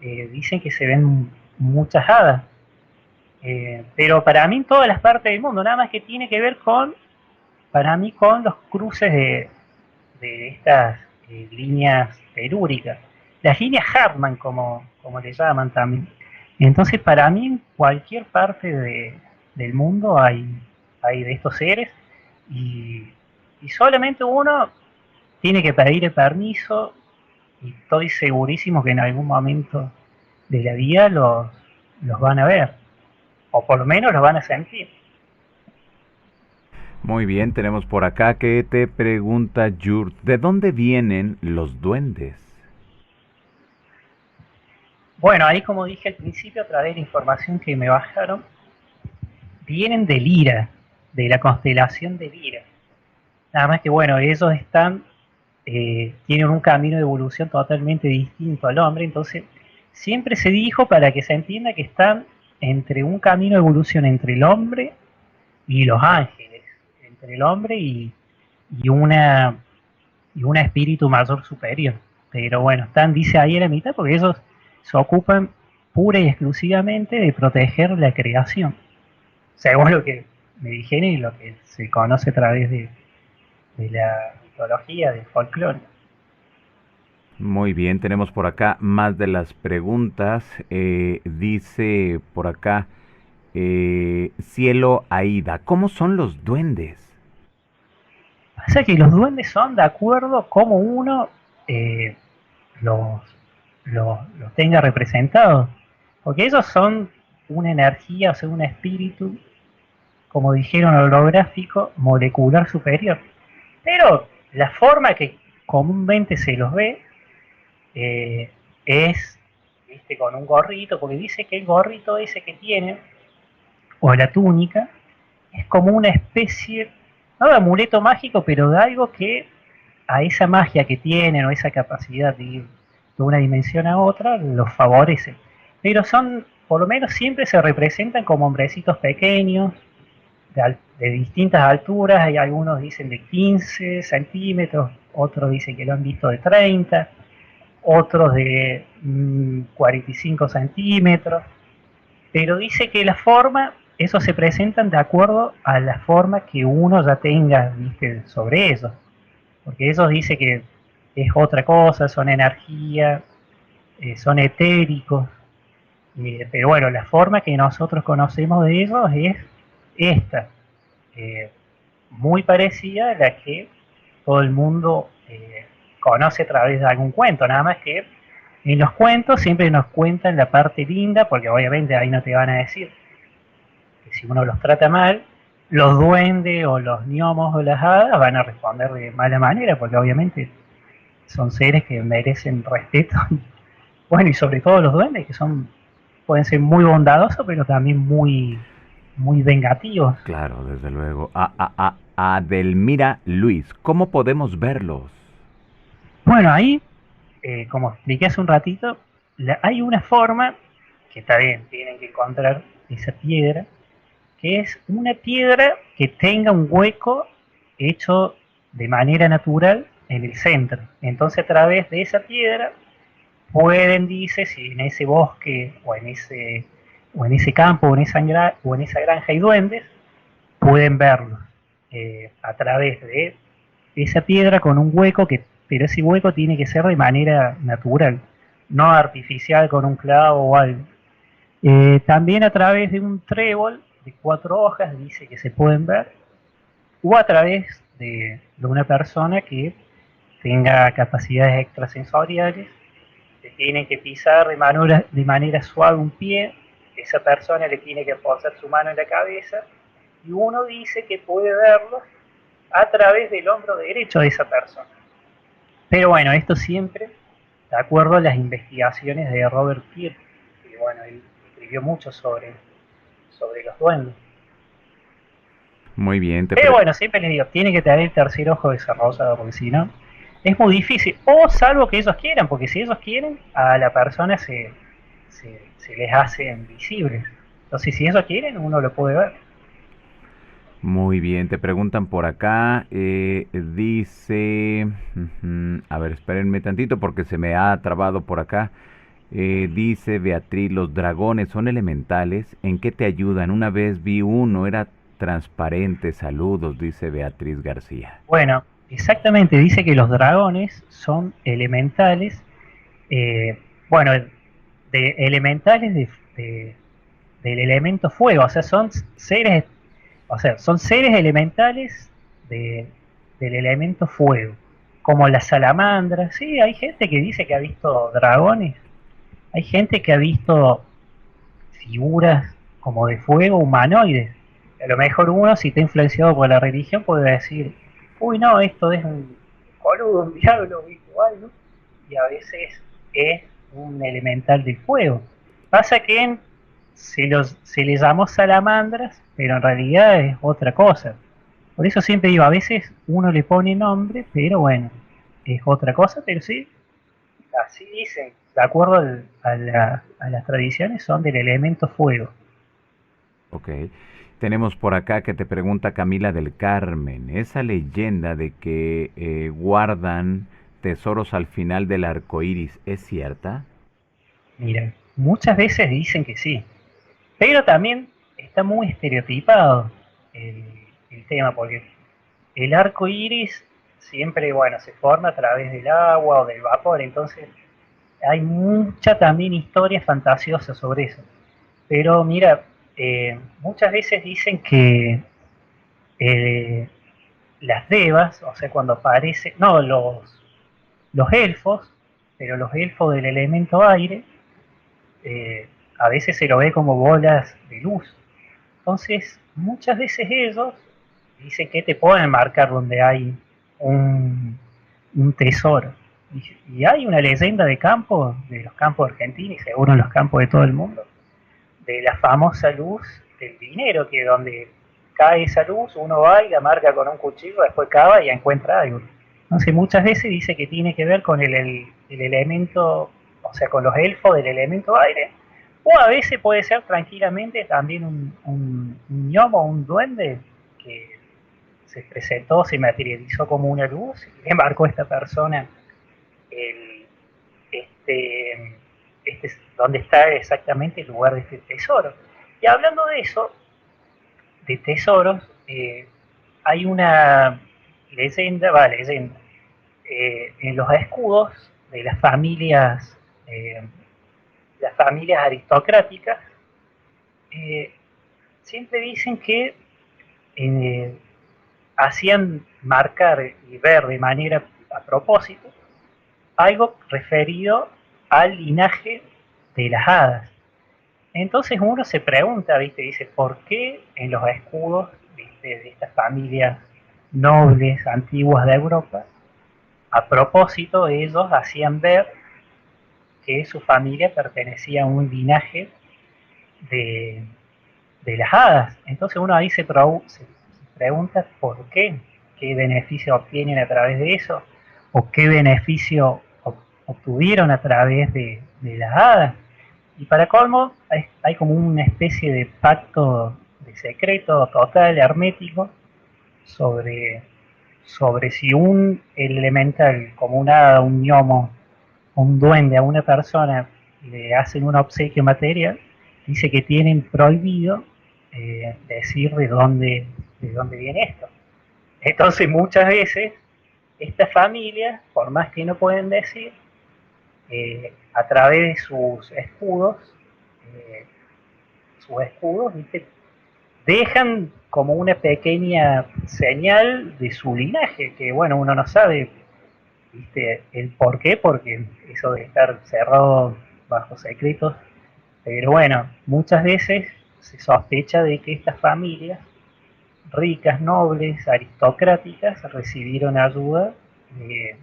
dicen que se ven muchas hadas. Pero para mí en todas las partes del mundo, nada más que tiene que ver para mí, con los cruces de estas líneas telúricas. Las líneas Hartmann, como le llaman también. Entonces, para mí, en cualquier parte del mundo hay de estos seres, y, y solamente uno tiene que pedir el permiso, y estoy segurísimo que en algún momento de la vida los van a ver, o por lo menos los van a sentir. Muy bien, tenemos por acá que te pregunta Yurt, ¿de dónde vienen los duendes? Bueno, ahí como dije al principio, a través de la información que me bajaron, vienen de Lira, de la constelación de Lira. Nada más que bueno, ellos tienen un camino de evolución totalmente distinto al hombre, entonces siempre se dijo para que se entienda que están entre un camino de evolución entre el hombre y los ángeles, entre el hombre y una y un espíritu mayor superior. Pero bueno, están, dice ahí a la mitad, porque ellos se ocupan pura y exclusivamente de proteger la creación, según lo que me dijeron y lo que se conoce a través de la mitología, del folclore. Muy bien, tenemos por acá más de las preguntas. Dice por acá, Cielo Aida, ¿cómo son los duendes? Pasa que los duendes son de acuerdo a cómo uno eh, los, los tenga representados, porque ellos son una energía, o sea, un espíritu, como dijeron, holográfico, molecular superior. Pero la forma que comúnmente se los ve es, viste, con un gorrito, porque dice que el gorrito ese que tiene, o la túnica, es como una especie, no de amuleto mágico, pero de algo que a esa magia que tienen o esa capacidad de ir de una dimensión a otra los favorece. Pero son, por lo menos siempre se representan como hombrecitos pequeños, de distintas alturas. Hay algunos dicen de 15 centímetros, otros dicen que lo han visto de 30, otros de 45 centímetros, pero dice que la forma, eso se presentan de acuerdo a la forma que uno ya tenga, ¿viste?, sobre ellos. porque ellos dicen que es otra cosa, son energía, son etéricos, pero bueno, la forma que nosotros conocemos de ellos es esta, eh, muy parecida a la que todo el mundo conoce a través de algún cuento, nada más que en los cuentos siempre nos cuentan la parte linda, porque obviamente ahí no te van a decir que si uno los trata mal, los duendes o los gnomos o las hadas van a responder de mala manera, porque obviamente son seres que merecen respeto. Bueno, y sobre todo los duendes, que pueden ser muy bondadosos, pero también muy vengativos. Claro, desde luego. Adelmira Luis, ¿cómo podemos verlos? Bueno, ahí, como expliqué hace un ratito, hay una forma, que está bien, tienen que encontrar esa piedra, que es una piedra que tenga un hueco hecho de manera natural en el centro. Entonces a través de esa piedra pueden, dice, si en ese bosque o en ese campo o en esa granja hay duendes, pueden verlos a través de esa piedra con un hueco, pero ese hueco tiene que ser de manera natural, no artificial con un clavo o algo. También a través de un trébol de 4 hojas dice que se pueden ver, o a través de una persona que tenga capacidades extrasensoriales, que tiene que pisar de manera suave un pie, esa persona le tiene que posar su mano en la cabeza, y uno dice que puede verlo a través del hombro derecho de esa persona. Pero bueno, esto siempre de acuerdo a las investigaciones de Robert Kirk, que bueno, él escribió mucho sobre los duendes. Muy bien, Pero bueno, siempre les digo, tiene que tener el tercer ojo desarrollado, porque si no, es muy difícil. O salvo que ellos quieran, porque si ellos quieren, a la persona se les hace invisibles. Entonces, si ellos quieren, uno lo puede ver. muy bien, te preguntan por acá, dice, a ver, espérenme tantito porque se me ha trabado por acá. Dice Beatriz, los dragones son elementales, ¿en qué te ayudan? Una vez vi uno, era transparente, saludos, dice Beatriz García. Bueno, exactamente, dice que los dragones son elementales, eh, bueno, elementales del elemento fuego, son seres elementales de, del elemento fuego, como las salamandras. Sí, hay gente que dice que ha visto dragones, hay gente que ha visto figuras como de fuego humanoides. A lo mejor uno, si está influenciado por la religión, puede decir, uy, no, esto es un boludo, un diablo, o algo, y a veces es un elemental del fuego. Pasa que se les llamó salamandras, pero en realidad es otra cosa. Por eso siempre digo, a veces uno le pone nombre, pero bueno, es otra cosa, pero sí, así dicen, de acuerdo a las tradiciones, son del elemento fuego. Ok. Tenemos por acá que te pregunta Camila del Carmen, esa leyenda de que guardan tesoros al final del arco iris, ¿es cierta? Mira, muchas veces dicen que sí, pero también está muy estereotipado el, el tema, porque el arco iris siempre, bueno, se forma a través del agua o del vapor, entonces hay mucha también historia fantasiosa sobre eso. Pero mira, muchas veces dicen que eh, las devas, o sea, cuando aparecen, no, los elfos, pero los elfos del elemento aire, a veces se lo ve como bolas de luz. Entonces, muchas veces ellos dicen que te pueden marcar donde hay un, un tesoro. Y hay una leyenda de campo, de los campos argentinos y seguro en los campos de todo el mundo, de la famosa luz del dinero, que donde cae esa luz, uno va y la marca con un cuchillo, después cava y encuentra algo. Entonces muchas veces dice que tiene que ver con el elemento, o sea, con los elfos del elemento aire, o a veces puede ser tranquilamente también un gnomo, un duende, que se presentó, se materializó como una luz y le marcó a esta persona el, este, donde está exactamente el lugar de este tesoro. Y hablando de eso, de tesoros, hay una leyenda, en los escudos de las familias aristocráticas, eh, siempre dicen que eh, hacían marcar y ver de manera a propósito algo referido al linaje de las hadas. Entonces uno se pregunta, ¿viste? Dice, ¿por qué en los escudos, ¿viste?, de estas familias nobles antiguas de Europa, a propósito ellos hacían ver que su familia pertenecía a un linaje de, de las hadas? Entonces uno ahí se pregunta por qué beneficio obtienen a través de eso, o qué beneficio obtuvieron a través de las hadas. Y para colmo, hay como una especie de pacto de secreto total, hermético, sobre, sobre si un elemental, como un hada, un gnomo, un duende a una persona le hacen un obsequio material, dice que tienen prohibido decir de dónde viene esto. Entonces muchas veces estas familias, por más que no pueden decir, a través de eh, sus escudos, ¿viste?, dejan como una pequeña señal de su linaje, que bueno, uno no sabe, ¿viste?, el por qué, porque eso de estar cerrado bajo secretos, pero bueno, muchas veces se sospecha de que estas familias ricas, nobles, aristocráticas, recibieron ayuda de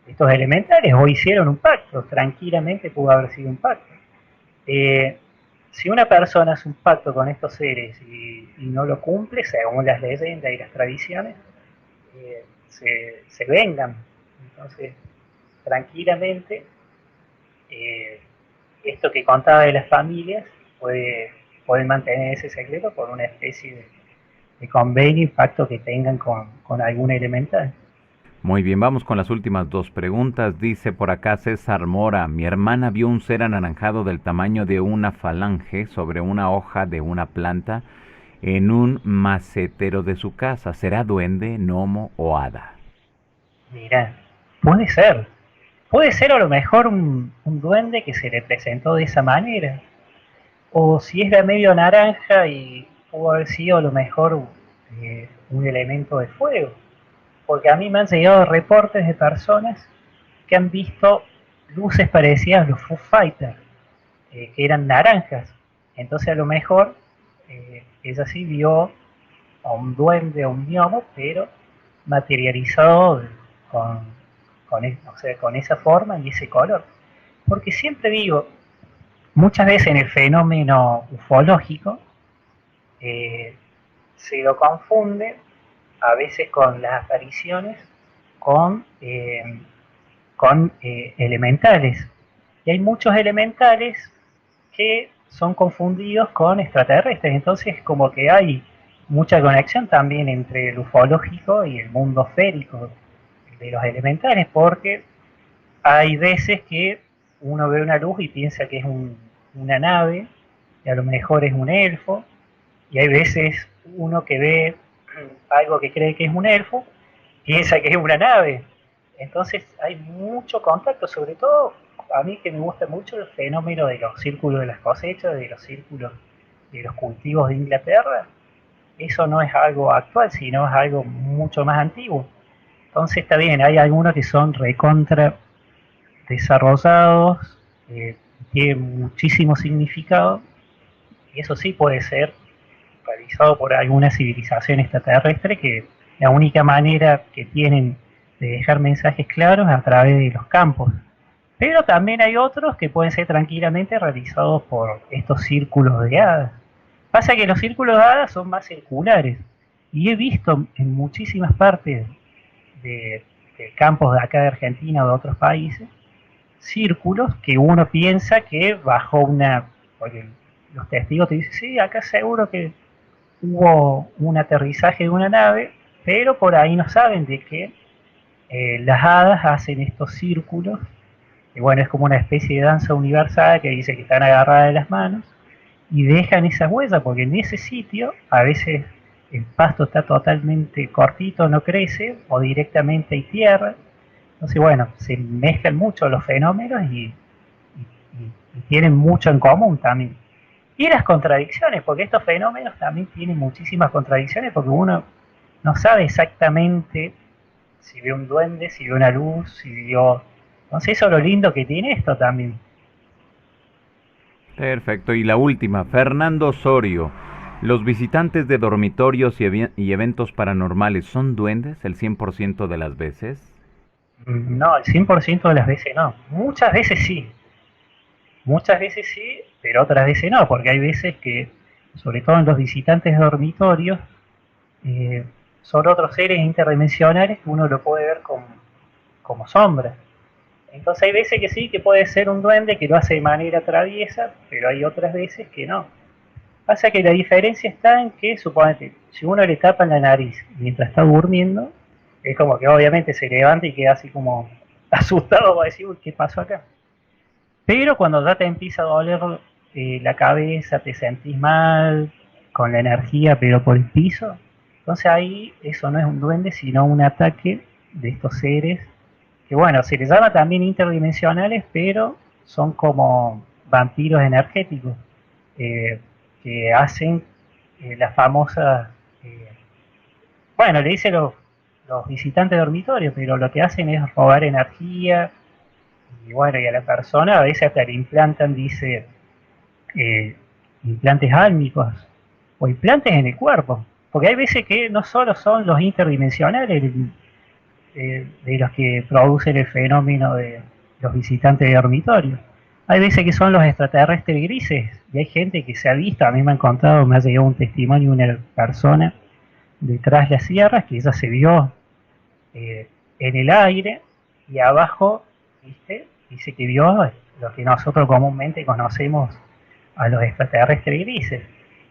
estos elementales o hicieron un pacto, tranquilamente pudo haber sido un pacto. Eh, si una persona hace un pacto con estos seres y no lo cumple, según las leyendas y las tradiciones, se vengan. Entonces, tranquilamente, eh, esto que contaba de las familias pueden mantener ese secreto por una especie de convenio y pacto que tengan con algún elemental. Muy bien, vamos con las últimas dos preguntas. Dice por acá César Mora, mi hermana vio un ser anaranjado del tamaño de una falange sobre una hoja de una planta en un macetero de su casa. ¿Será duende, gnomo o hada? Mira, puede ser. Puede ser a lo mejor un duende que se le presentó de esa manera. O si es de medio naranja y pudo haber sido a lo mejor un elemento de fuego. Porque a mí me han llegado reportes de personas que han visto luces parecidas a los Foo Fighters, que eran naranjas. Entonces a lo mejor ella sí vio a un duende o un gnomo, pero materializado con, o sea, con esa forma y ese color. Porque siempre digo, muchas veces en el fenómeno ufológico eh, se lo confunde a veces con las apariciones con, eh, con elementales. Y hay muchos elementales que son confundidos con extraterrestres. Entonces como que hay mucha conexión también entre el ufológico y el mundo férico de los elementales, porque hay veces que uno ve una luz y piensa que es una nave, y a lo mejor es un elfo, y hay veces uno que ve algo que cree que es un elfo, piensa que es una nave. Entonces hay mucho contacto, sobre todo a mí que me gusta mucho el fenómeno de los círculos de las cosechas, de los círculos de los cultivos de Inglaterra. Eso no es algo actual, sino es algo mucho más antiguo. Entonces está bien, hay algunos que son recontra desarrollados, tienen muchísimo significado, y eso sí puede ser realizado por alguna civilización extraterrestre que la única manera que tienen de dejar mensajes claros es a través de los campos. Pero también hay otros que pueden ser tranquilamente realizados por estos círculos de hadas. Pasa que los círculos de hadas son más circulares y he visto en muchísimas partes de campos de acá de Argentina o de otros países círculos que uno piensa que bajo una... Porque los testigos te dicen, sí, acá seguro que hubo un aterrizaje de una nave, pero por ahí no saben de que las hadas hacen estos círculos, y bueno, es como una especie de danza universal que dice que están agarradas de las manos, y dejan esas huellas, porque en ese sitio a veces el pasto está totalmente cortito, no crece, o directamente hay tierra, Entonces, bueno, se mezclan mucho los fenómenos y tienen mucho en común también. Y las contradicciones, porque estos fenómenos también tienen muchísimas contradicciones, porque uno no sabe exactamente si vio un duende, si vio una luz, si vio... Entonces eso es lo lindo que tiene esto también. Perfecto. Y la última, Fernando Osorio. ¿Los visitantes de dormitorios y eventos paranormales son duendes el 100% de las veces? No, el 100% de las veces no. Muchas veces sí, pero otras veces no, porque hay veces que, sobre todo en los visitantes de dormitorios, eh, son otros seres interdimensionales que uno lo puede ver como sombra. Entonces hay veces que sí, que puede ser un duende que lo hace de manera traviesa, pero hay otras veces que no. Pasa que la diferencia está en que, suponete, si uno le tapa la nariz mientras está durmiendo, es como que obviamente se levanta y queda así como asustado, va a decir, uy, ¿qué pasó acá? Pero cuando ya te empieza a doler la cabeza, te sentís mal, con la energía, pero por el piso, entonces ahí eso no es un duende, sino un ataque de estos seres, que bueno, se les llama también interdimensionales, pero son como vampiros energéticos, eh, que hacen las famosas, eh, bueno, le dicen los visitantes de dormitorio, pero lo que hacen es robar energía, y bueno, y a la persona a veces hasta le implantan, dice, eh, implantes álmicos o implantes en el cuerpo. Porque hay veces que no solo son los interdimensionales de los que producen el fenómeno de los visitantes de dormitorio. Hay veces que son los extraterrestres grises y hay gente que se ha visto, a mí me han contado, me ha llegado un testimonio de una persona detrás de las sierras que ella se vio en el aire y abajo, ¿viste? Dice que vio lo que nosotros comúnmente conocemos a los extraterrestres grises.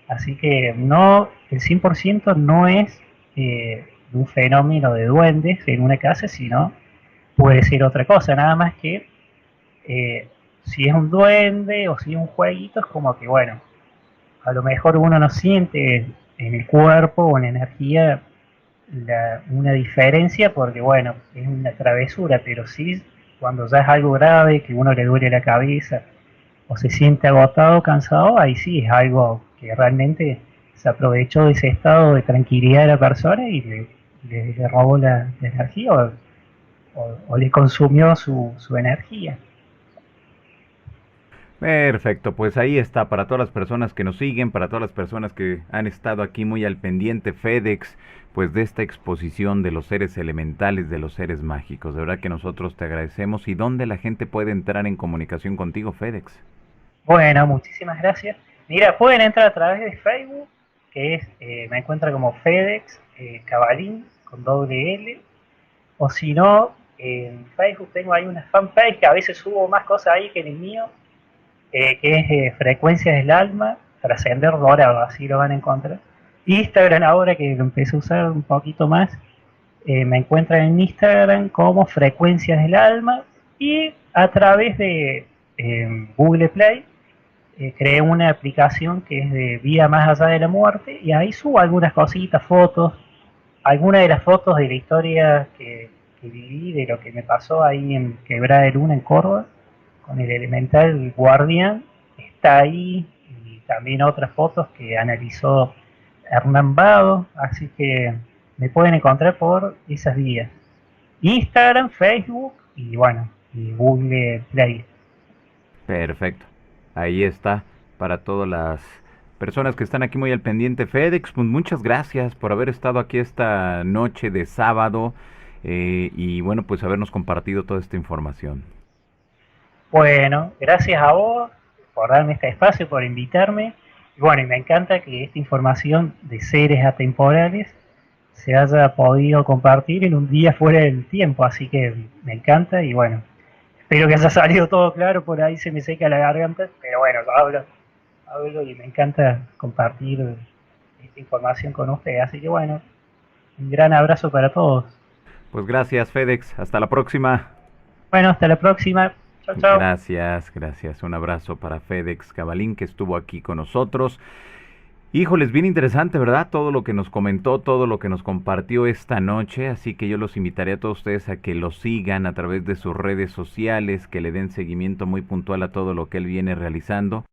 Así que no, el 100% no es un fenómeno de duendes en una casa, sino puede ser otra cosa, nada más que si es un duende o si es un jueguito, es como que bueno, a lo mejor uno no siente en el cuerpo o en la energía una diferencia porque bueno, es una travesura, pero sí cuando ya es algo grave, que uno le duele la cabeza o se siente agotado, cansado, ahí sí es algo que realmente se aprovechó de ese estado de tranquilidad de la persona y le robó la energía o le consumió su energía. Perfecto, pues ahí está, para todas las personas que nos siguen, para todas las personas que han estado aquí muy al pendiente, FedEx, pues de esta exposición de los seres elementales, de los seres mágicos. De verdad que nosotros te agradecemos. ¿Y dónde la gente puede entrar en comunicación contigo, FedEx? Bueno, muchísimas gracias. Mira, pueden entrar a través de Facebook, que es, me encuentra como FedEx Cabalín con doble L, o si no, en Facebook tengo ahí una fanpage que a veces subo más cosas ahí que en el mío, que es Frecuencias del Alma, Trascender Dorado, así lo van a encontrar. Instagram ahora que lo empecé a usar un poquito más, me encuentran en Instagram como Frecuencias del Alma y a través de Google Play creé una aplicación que es de Vida Más Allá de la Muerte y ahí subo algunas cositas, fotos, algunas de las fotos de la historia que viví, de lo que me pasó ahí en Quebrada de Luna, en Córdoba, con el elemental Guardián, está ahí, y también otras fotos que analizó Hernán Bado, así que me pueden encontrar por esas vías. Instagram, Facebook y bueno, y Google Play. Perfecto. Ahí está para todas las personas que están aquí muy al pendiente. FedEx, pues muchas gracias por haber estado aquí esta noche de sábado y bueno, pues habernos compartido toda esta información. Bueno, gracias a vos por darme este espacio, por invitarme. Y bueno, y me encanta que esta información de seres atemporales se haya podido compartir en un día fuera del tiempo, así que me encanta y bueno, espero que haya salido todo claro, por ahí se me seca la garganta, pero bueno, hablo y me encanta compartir esta información con ustedes, así que bueno, un gran abrazo para todos. Pues gracias, FedEx. Hasta la próxima. Bueno, hasta la próxima. Chao, chao. Gracias, gracias. Un abrazo para FedEx Cabalín que estuvo aquí con nosotros. Híjoles, bien interesante, ¿verdad? Todo lo que nos comentó, todo lo que nos compartió esta noche, así que yo los invitaré a todos ustedes a que lo sigan a través de sus redes sociales, que le den seguimiento muy puntual a todo lo que él viene realizando.